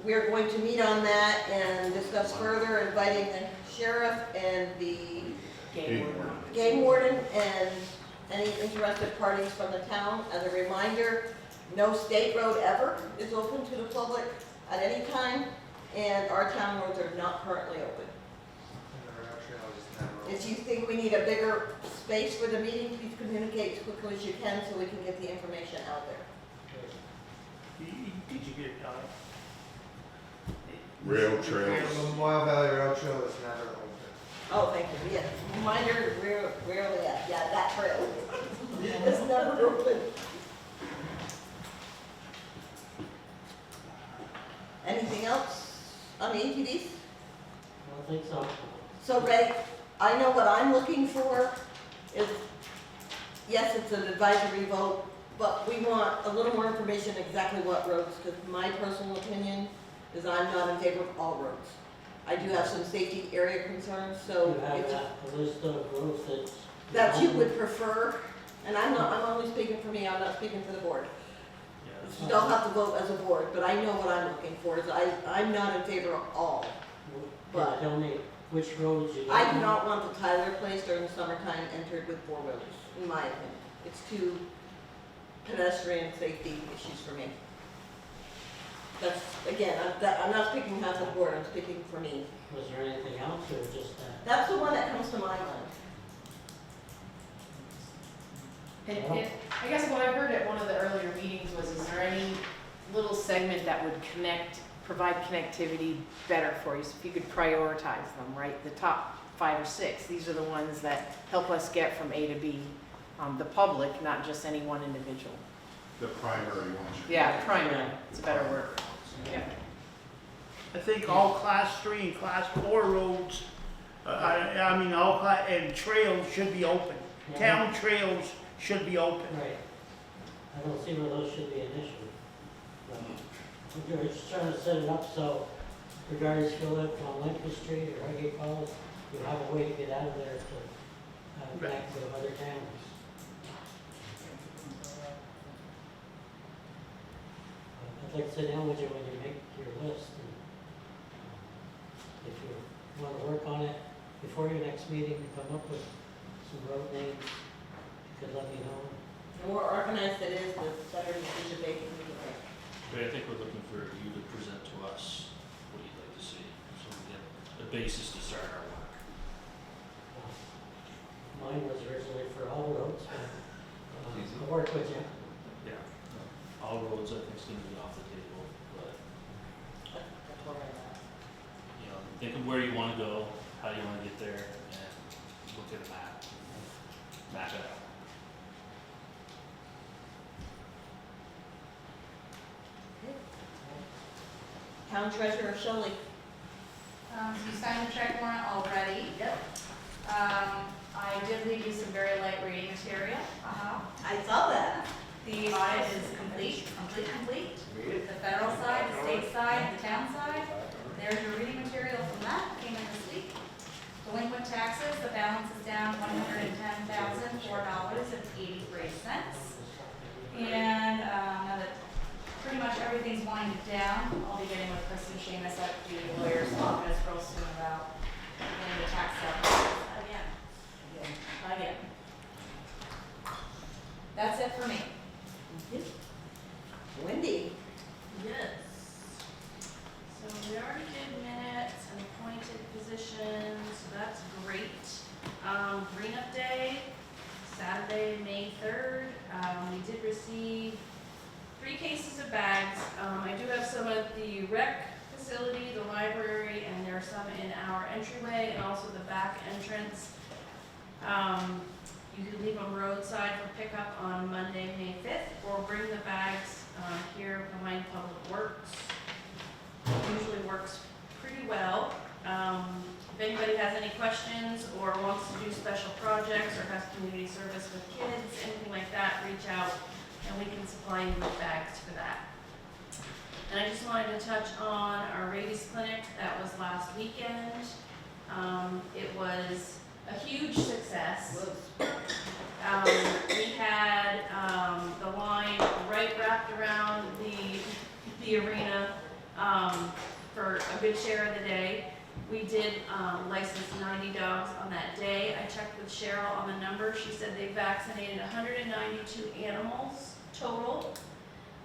We're going to meet on that and discuss further, inviting the sheriff and the game warden and any interested parties from the town. As a reminder, no state road ever is open to the public at any time, and our town roads are not currently open. If you think we need a bigger space for the meeting, please communicate as quickly as you can so we can get the information out there. Did you get it, Todd? Rail trails. The Memorial Valley Rail Trail is never open. Oh, thank you, yeah. Reminder, rarely, yeah, that trail. It's never open. Anything else on the ATVs? I don't think so. So Ray, I know what I'm looking for is, yes, it's an advisory vote, but we want a little more information exactly what roads, because my personal opinion is I'm not in favor of all roads. I do have some safety area concerns, so You have if a list of roads that. that you would prefer, and I'm only speaking for me, I'm not speaking for the board. You don't have to vote as a board, but I know what I'm looking for, is I'm not in favor of all. But- Tell me which roads you. I do not want the Tyler place during the summertime entered with four-wheelers, in my opinion. It's too pedestrian safety issues for me. That's, again, I'm not speaking as a board, I'm speaking for me. Was there anything else or just that? That's the one that comes to my mind. And I guess what I heard at one of the earlier meetings was, is there any little segment that would provide connectivity better for you? So if you could prioritize them, right? The top 5 or 6, these are the ones that help us get from A to B. The public, not just any one individual. The primary ones. Yeah, primary, it's a better word. Yeah. I think all class 3 and class 4 roads, I mean, and trails should be open. Town trails should be open. Right. I don't see where those should be an issue. We're just trying to set it up so regardless if you live on Lincoln Street or Highgate Falls, you have a way to get out of there to connect to other towns. I'd like to sit down with you when you make your list, and if you want to work on it before your next meeting, to come up with some road names, you could let me know. The more organized it is, the better decision making we can make. But I think we're looking for you to present to us what you'd like to see, so we get the basis to start our work. Mine was originally for all roads, but I'll work with you. Yeah. All roads, I think, is gonna be off the table, but, That's where I'm at. you know, think of where you wanna go, how you wanna get there, and look at a map. Map it out. Town Treasurer Shelley. You signed the check warrant already. Yep. I did leave you some very light reading material. I saw that. The audit is complete. The federal side, the state side, the town side. There's your reading material from that, came in this week. Delinquent taxes, the balance is down $110,004.83. And now that pretty much everything's winding down, I'll be getting with Chris and Seamus at the lawyer's office real soon about getting the tax stuff again. That's it for me. Wendy. Yes. So we already did minutes and appointed positions, so that's great. Green Up Day, Saturday, May 3rd. We did receive 3 cases of bags. I do have some at the rec facility, the library, and there are some in our entryway and also the back entrance. You can leave them roadside for pickup on Monday, May 5th, or bring the bags here behind Public Works. Usually works pretty well. If anybody has any questions or wants to do special projects or has community service with kids, anything like that, reach out and we can supply you with bags for that. And I just wanted to touch on our rabies clinic that was last weekend. It was a huge success. We had the line right wrapped around the arena for a good share of the day. We did license 90 dogs on that day. I checked with Cheryl on the number. She said they vaccinated 192 animals total,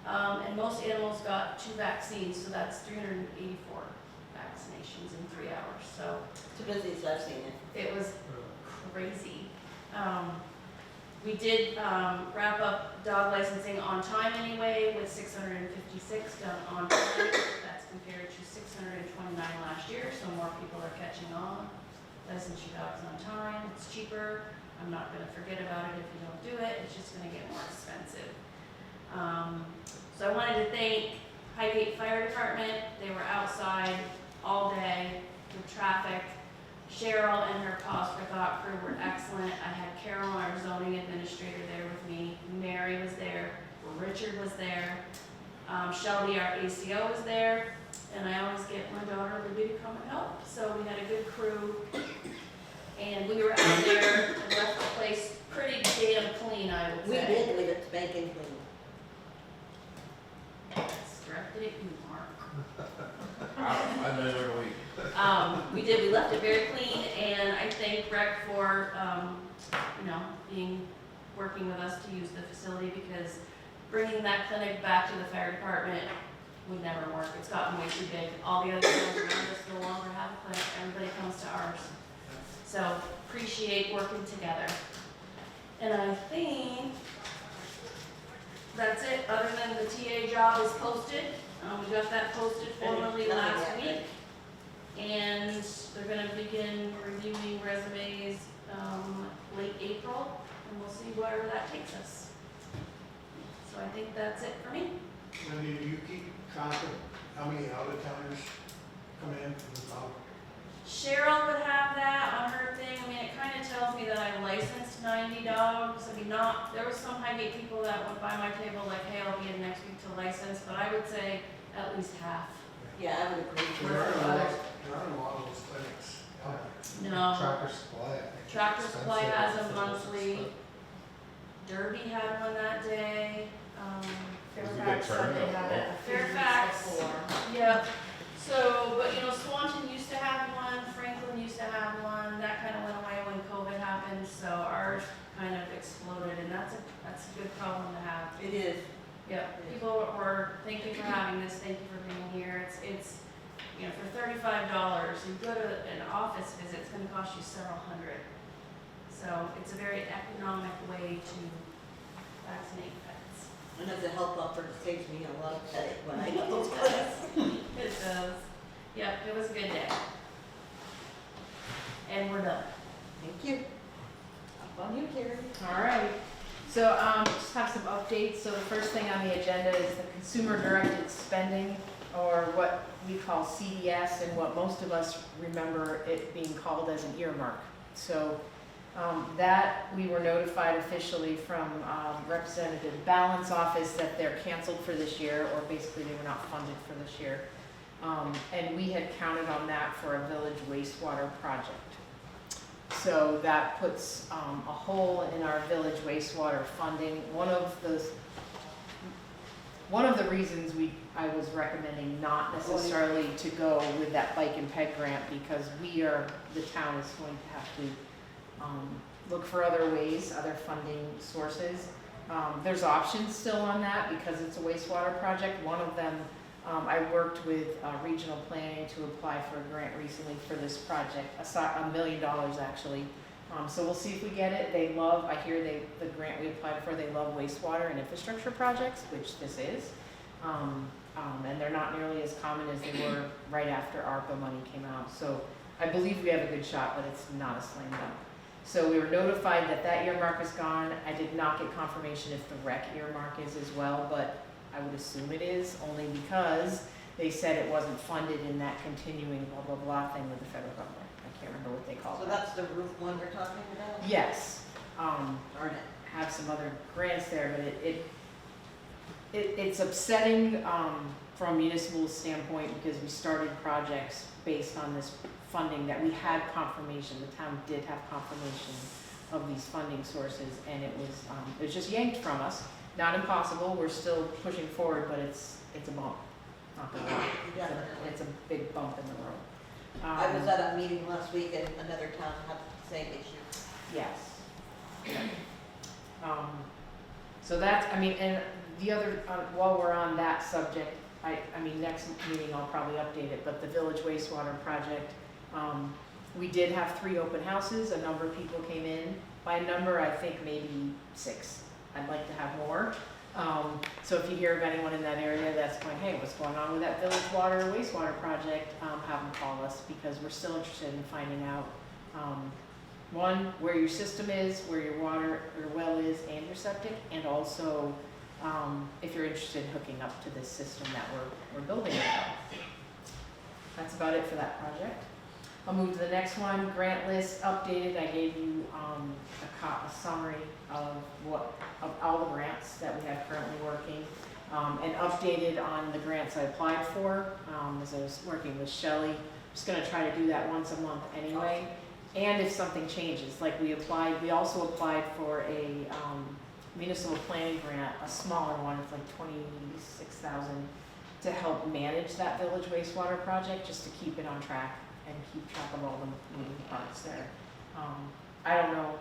and most animals got 2 vaccines, so that's 384 vaccinations in 3 hours. So It's the busiest I've seen it. it was crazy. We did wrap up dog licensing on time anyway, with 656 done on time. That's compared to 629 last year, so more people are catching on. License your dogs on time, it's cheaper. I'm not gonna forget about it if you don't do it, it's just gonna get more expensive. So I wanted to thank Highgate Fire Department. They were outside all day with traffic. Cheryl and her Cause for Thought crew were excellent. I had Carol, our zoning administrator, there with me. Mary was there. Richard was there. Shelby, our ACO, was there. And I always get my daughter Libby to come and help. So we had a good crew. And we were out there and left the place pretty damn clean, I would We say. did leave it spanking clean. That's directed at you, Mark. I've been there a week. We left it very clean, and I thank Rec for, working with us to use the facility, because bringing that clinic back to the fire department would never work. It's gotten way too big. All the other towns around us no longer have a clinic. Everybody comes to ours. So appreciate working together. And I think that's it, other than the TA job is posted. We got that posted formally last week. And they're gonna begin reviewing resumes, late April, and we'll see where that takes us. So I think that's it for me. Wendy, do you keep track of how many out-of-towners come in from the south? Cheryl would have that on her thing. I mean, it kind of tells me that I licensed 90 dogs. I mean, there was some Highgate people that went by my table like, hey, I'll be in next week to license, but I would say at least half. Yeah, I would agree. There aren't a lot of those clinics out there. No. Tractor Supply, I think. Tractor is Supply expensive. has a monthly. Derby had one that day. Fairfax said they had it Fairfax. Yeah. So, but you know, Swanton used to have one, Franklin used to have one, that kind of went away when COVID happened, so ours kind of exploded, and that's a good problem to have. It is. Yeah, people were, thank you for having this, thank you for being here, it's, you know, for $35, you go to an office visit, it's gonna cost you several hundred. So it's a very economic way to vaccinate pets. And as a health officer, it saves me a lot of headache when I get those clinics. It does. Yep, it was a good day. And we're done. Thank you. Up on you, Carrie. All right. So just have some updates. So the first thing on the agenda is the consumer directed spending, or what we call CDS, and what most of us remember it being called as an earmark. So that we were notified officially from Representative Balance office that they're canceled for this year, or basically they were not funded for this year. And we had counted on that for a village wastewater project. So that puts a hole in our village wastewater funding. One of the reasons I was recommending not necessarily to go with that bike and ped grant, because the town is going to have to look for other ways, other funding sources. There's options still on that because it's a wastewater project. One of them, I worked with regional planning to apply for a grant recently for this project, $1 million actually. So we'll see if we get it. I hear the grant we applied for, they love wastewater and infrastructure projects, which this is. And they're not nearly as common as they were right after ARPA money came out. So I believe we have a good shot, but it's not a slam dunk. So we were notified that earmark is gone. I did not get confirmation if the rec earmark is as well, but I would assume it is, only because they said it wasn't funded in that continuing blah, blah, blah thing with the federal government. I can't remember what they call it. So that's the roof one we're talking about? Yes. Darn it. Have some other grants there, but it's upsetting from a municipal standpoint, because we started projects based on this funding that we had confirmation. The town did have confirmation of these funding sources, and it was just yanked from us. Not impossible, we're still pushing forward, but it's a bump. Not gonna lie. It's a big bump in the road. I was at a meeting last week and another town had the same issue. Yes. So that's, and the other, while we're on that subject, next meeting I'll probably update it, but the village wastewater project, we did have 3 open houses, a number of people came in. By number, I think maybe 6. I'd like to have more. So if you hear of anyone in that area that's going, hey, what's going on with that village water or wastewater project, have them call us, because we're still interested in finding out, one, where your system is, where your water, your well is, and your septic, and also if you're interested in hooking up to this system that we're building right now. That's about it for that project. I'll move to the next one, grant list updated. I gave you a summary of all the grants that we have currently working, and updated on the grants I applied for, as I was working with Shelley. I'm just gonna try to do that once a month anyway. And if something changes, like we also applied for a municipal planning grant, a smaller one, it's like $26,000, to help manage that village wastewater project, just to keep it on track and keep track of all the moving parts there. I don't know,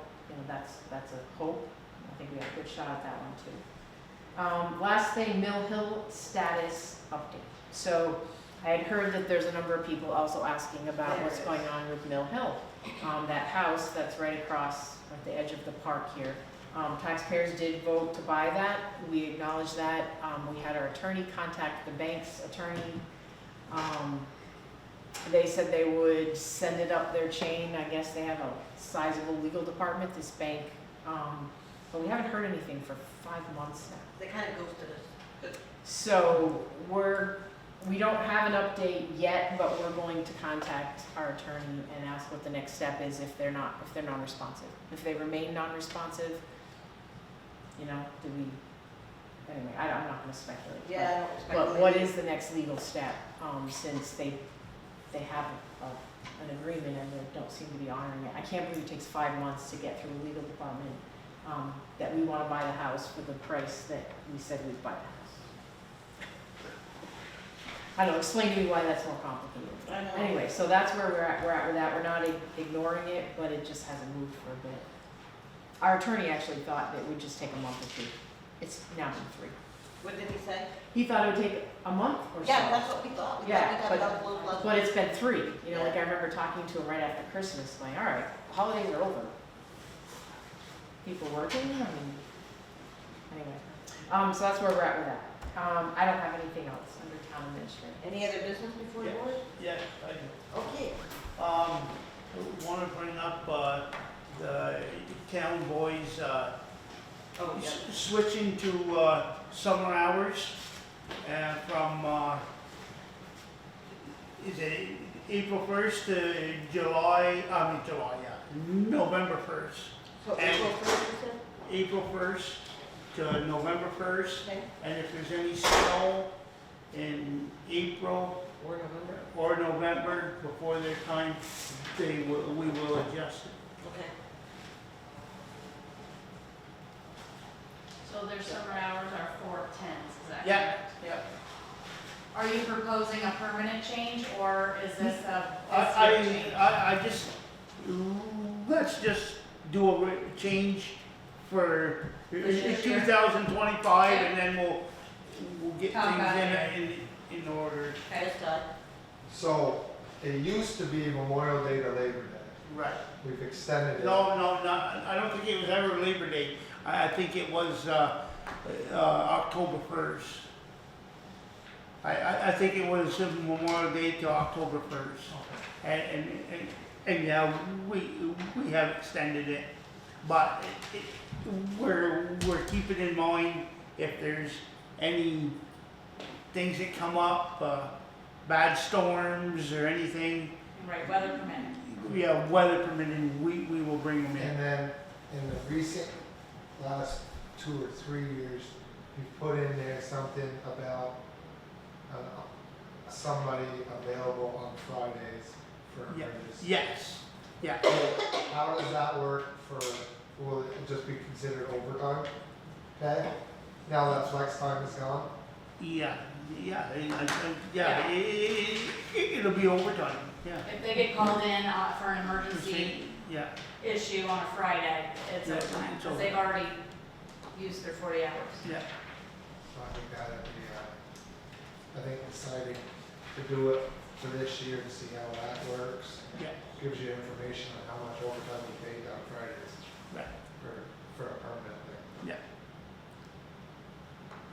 that's a hope. I think we have a good shot at that one too. Last thing, Mill Hill status update. So I had heard that there's a number of people also asking about what's going on with Mill Hill. That house that's right across at the edge of the park here. Taxpayers did vote to buy that. We acknowledge that. We had our attorney contact the bank's attorney. They said they would send it up their chain. I guess they have a sizable legal department, this bank. But we haven't heard anything for 5 months now. They kind of ghosted us. So we don't have an update yet, but we're going to contact our attorney and ask what the next step is if they're non-responsive. If they remain non-responsive, you know, anyway, I'm not gonna speculate. Yeah, I don't expect. But what is the next legal step, since they have an agreement and they don't seem to be honoring it? I can't believe it takes 5 months to get through the legal department, that we wanna buy the house for the price that we said we'd buy the house. I don't know, explain to me why that's more complicated. I know. Anyway, so that's where we're at with that. We're not ignoring it, but it just hasn't moved for a bit. Our attorney actually thought that it would just take a month or two. It's now been 3. What did he say? He thought it would take a month or so. Yeah, that's what we thought. We Yeah, thought we got about a little But it's been 3. You know, like Yeah. I remember talking to him right after Christmas, like, all right, holidays are over. People working, I mean, anyway. So that's where we're at with that. I don't have anything else under town administrator. Any other business before the board? Yeah, I do. Okay. Want to bring up, the town boys, Oh, yeah. switching to, summer hours, from, is it April 1st to November 1st. So April 1st, you said? April 1st to November 1st, Okay. and if there's any snow in April Or November? or November before their time, we will adjust it. Okay. So their summer hours are 4/10s, is that Yeah. correct? Yep. Are you proposing a permanent change, or is this a? I just, let's just do a change for This year? 2025, and then we'll get Come things back in order. Yes, Todd? So, it used to be Memorial Day to Labor Day. Right. We've extended it. No, I don't think it was ever Labor Day. I think it was, October 1st. I think it was Memorial Day to October 1st. And yeah, we have extended it, but we're keeping in mind if there's any things that come up, bad storms or anything, Right, weather permitting. yeah, weather permitting, we will bring them in. And then, in the recent, last 2 or 3 years, we've put in there something about somebody available on Fridays for Yeah. emergency. Yes, yeah. So how does that work will it just be considered overtime? Okay, now that flex time is gone? Yeah, it'll be overtime, yeah. If they get called in for an emergency Yeah, issue on a Friday, it's Yeah, overtime, it's because they've already used their 40 hours. yeah, So I think that'd be, exciting to do it for this year to see how that works. yeah, Gives you information on how much overtime we paid on Fridays right, for a permanent thing. yeah.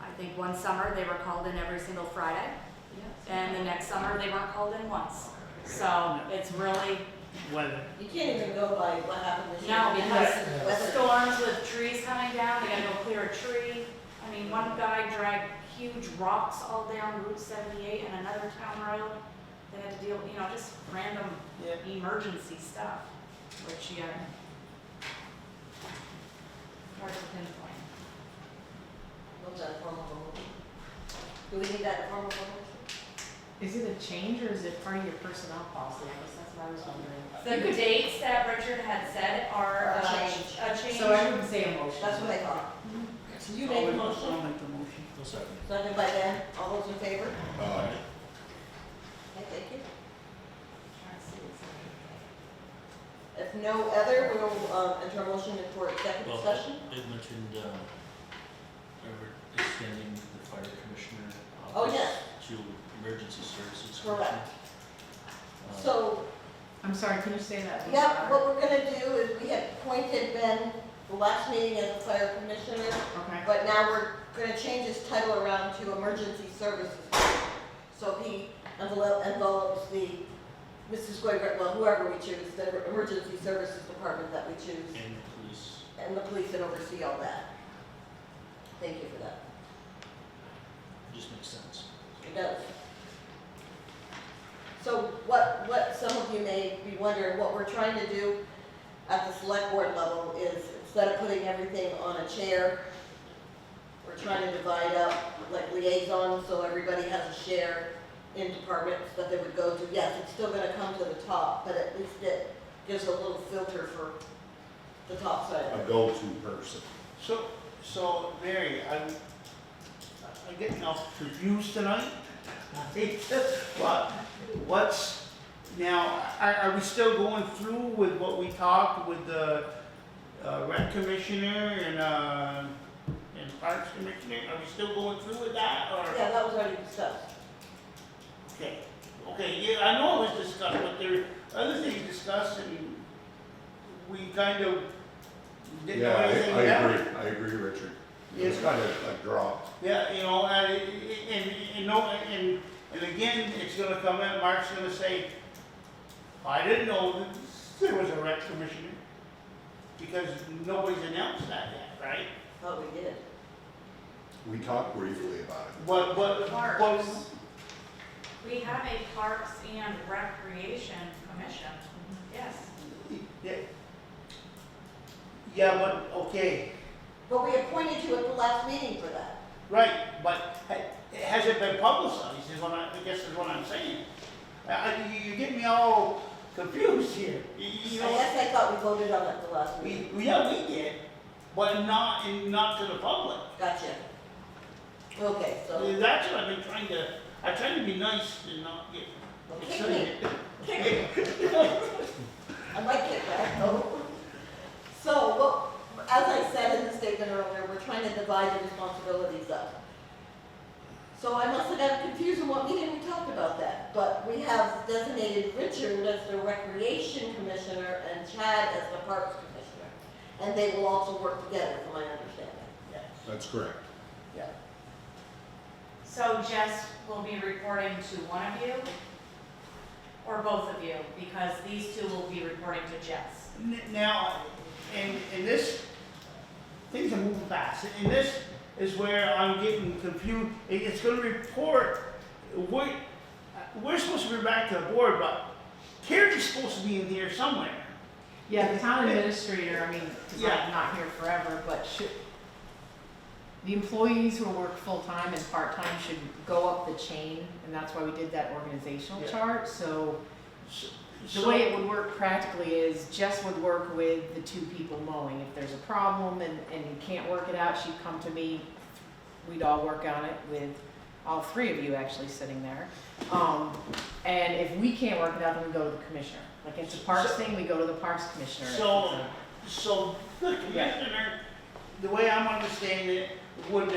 I think one summer, they were called in every single Friday, and the next summer, they weren't called in once. So it's really, Weather, You can't even go by what happened this year. no, because Yeah. Weather. storms with trees coming down, they gotta go clear a tree. I mean, one guy dragged huge rocks all down Route 78 and another town road. They had to deal, just random yeah. emergency stuff, which, hard to pinpoint. What's that, form of a motion? Do we need that in form of a motion? Is it a change or is it part of your personnel policy? I guess that's what I was wondering. The dates that Richard had said are A change. a change. So I wouldn't say a motion. That's what I thought. So you made the motion, I'll make the motion. No second. seconded by Dan, all those in favor? Aye. Okay, thank you. If no other, we'll, enter a motion for executive Well, session. it mentioned, extending the fire commissioner Oh, office yes. to emergency services. Correct. Commission. So, I'm sorry, can you say that? yeah, what we're gonna do is we had appointed Ben the last meeting as the fire commissioner, Okay. but now we're gonna change his title around to emergency services. So he envelops the, Mrs. Goyver, well, whoever we choose, the emergency services department that we choose, And the police. and the police that oversee all that. Thank you for that. Just makes sense. It does. So what some of you may be wondering, what we're trying to do at the select board level is, instead of putting everything on a chair, we're trying to divide up like liaisons, so everybody has a share in departments that they would go to. Yes, it's still gonna come to the top, but at least it gives a little filter for the top side of A it. go-to person. So Mary, I'm getting all confused tonight. What's, now, are we still going through with what we talked with the rec commissioner and parks commissioner? Are we still going through with that, or? Yeah, that was already discussed. Okay, yeah, I know it was discussed, but there are other things discussed, and we kind of didn't know Yeah, anything I about. agree, I agree, Richard. It's kind of like dropped. Yeah, you know, and again, it's gonna come in, Mark's gonna say, I didn't know that there was a rec commissioner, because nobody's announced that yet, right? Thought we did. We talked briefly about it. But, Parks. We have a Parks and Recreation Commission, yes. yeah, but, okay, But we appointed you at the last meeting for that. right, but has it been publicized, is what I guess is what I'm saying. You get me all confused here. You I know, guess I thought we voted on it the last meeting. yeah, we did, but not to the public. Gotcha. Okay, so. That's what I've been I try to be nice and not get excited. I might get that though. So, well, as I said in the statement earlier, we're trying to divide the responsibilities up. So I must have gotten confused in what meeting we talked about that, but we have designated Richard as the Recreation Commissioner and Chad as the Parks Commissioner. And they will also work together, from my understanding. That's correct. Yeah. So Jess will be reporting to one of you, or both of you, because these two will be reporting to Jess. Now, in this, things are moving fast, and this is where I'm getting confused. It's gonna report, we're supposed to be back to the board, but Carrie's supposed to be in here somewhere. Yeah, the town administrator, I mean, 'cause Yeah. I'm not here forever, but the employees who work full-time and part-time should go up the chain, and that's why we did that organizational Yeah. chart, so the So- way it would work practically is Jess would work with the two people mowing. If there's a problem and you can't work it out, she'd come to me, we'd all work on it with all three of you actually sitting there. And if we can't work it out, then we go to the commissioner. Like if it's a parks thing, we go to the parks commissioner. If it's a- So the commissioner, the way I'm understanding it, would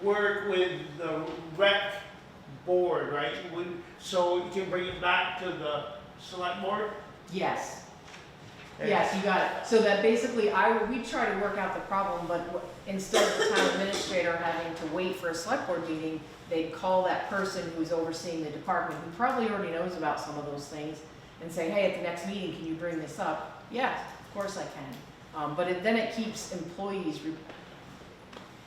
work with the rec board, right? So you can bring it back to the select board? Yes. Yes, you got it. So that basically, we try to work out the problem, but instead of the town administrator having to wait for a select board meeting, they'd call that person who's overseeing the department, who probably already knows about some of those things, and say, hey, at the next meeting, can you bring this up? Yes, of course I can. But then it keeps employees,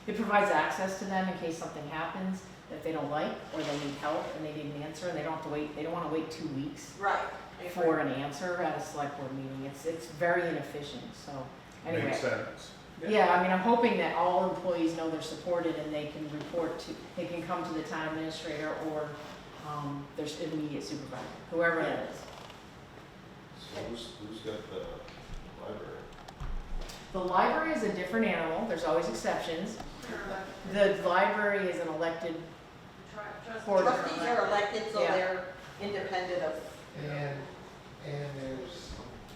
it provides access to them in case something happens that they don't like, or they need help and they need an answer, and they don't have to wait, they don't wanna wait 2 weeks Right. for an answer at a select board meeting. It's very inefficient, so anyway. Makes sense. Yeah, I mean, I'm hoping that all employees know they're supported and they can they can come to the town administrator or their immediate supervisor, whoever it is. So who's got the library? The library is a different animal, there's always exceptions. The library is an elected board. Trustees are elected, so Yeah. they're independent of. And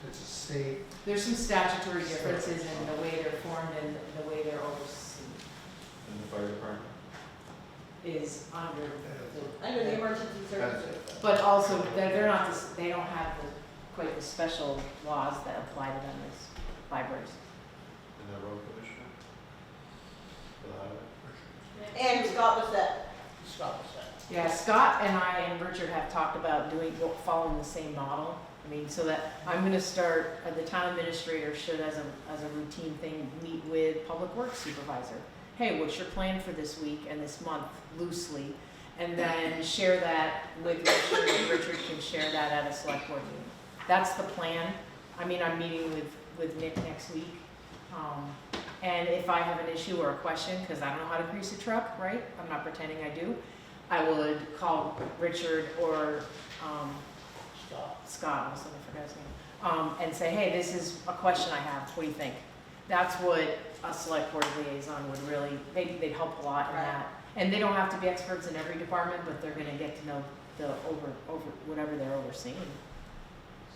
it's a state, There's some statutory differences in the way they're formed and the way they're overseen. In the fire department? is under the. Under the emergency services. But also, they're not, they don't have quite the special laws that apply to them as libraries. And the road commissioner? For the highway? And Scott was that. Yeah, Scott and I and Richard have talked about following the same model. I mean, so that I'm gonna start, the town administrator should, as a routine thing, meet with public works supervisor. Hey, what's your plan for this week and this month, loosely? And then share that with Richard, and Richard can share that at a select board meeting. That's the plan. I mean, I'm meeting with Nick next week. And if I have an issue or a question, because I don't know how to grease a truck, right? I'm not pretending I do. I would call Richard or Scott, I forgot his name, and say, hey, this is a question I have, what do you think? That's what a select board liaison would really, they'd help a lot in that. And they don't have to be experts in every department, but they're gonna get to know the over whatever they're overseeing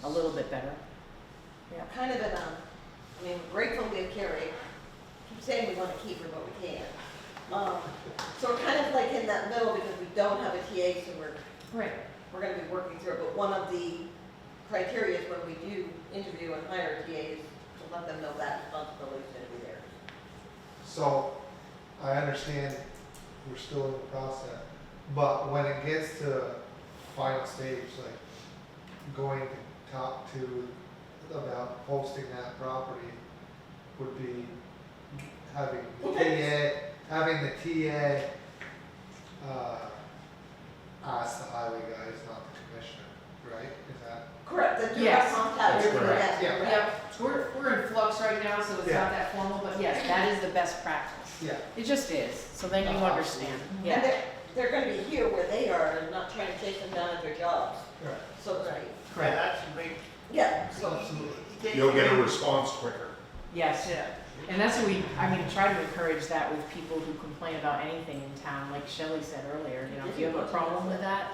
a little bit better. Yeah. Kind of an, I mean, grateful we have Carrie. Keep saying we want to keep her, but we can't. So we're kind of like in that middle because we don't have a TA, so we're going to be working through it. But one of the criteria is when we do interview and hire TAs, to let them know that responsibility is going to be theirs. So, I understand we're still in the process, but when it gets to final stage, like going to talk to about posting that property would be having the TA, ask the highway guys, not the commissioner, right? Is that? Correct, the direct Yes. contact. That's is correct. correct. Yeah. Yep, we're in flux right now, so it's Yeah. not that formal, but yes, that is the best practice. Yeah. It just is, so then you No, understand. And Yeah, they're going to be here where they are and not trying to chase them down at their jobs, Right. so to speak. Yeah, that's a big. Yeah. You'll get a response quicker. yes. And that's what try to encourage that with people who complain about anything in town, like Shelley said earlier, you know, if you have a problem with that,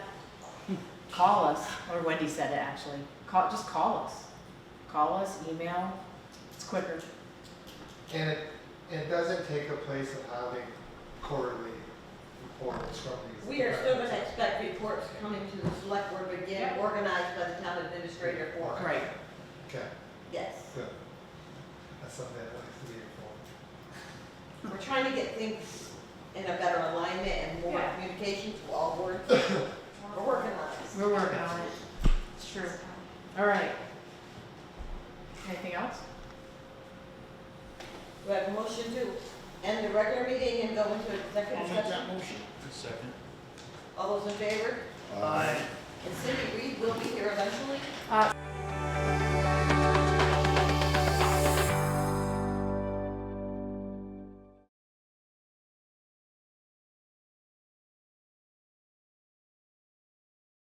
call us, or Wendy said it actually, just call us. Call us, email, it's quicker. And it doesn't take a place of having quarterly reports from these. We are still going to expect reports coming to the select board, but again, organized by the town administrator for us. Right. Okay, Yes. good. That's something I'd like to be informed. We're trying to get things in a better alignment and more Yeah. communication to all boards. We're working on it. We're working on it. It's true. All right. Anything else? We have a motion to end the regular meeting and go into I'll executive make session. that motion. Second. All those in favor? Uh, And Cindy Reed will be here eventually.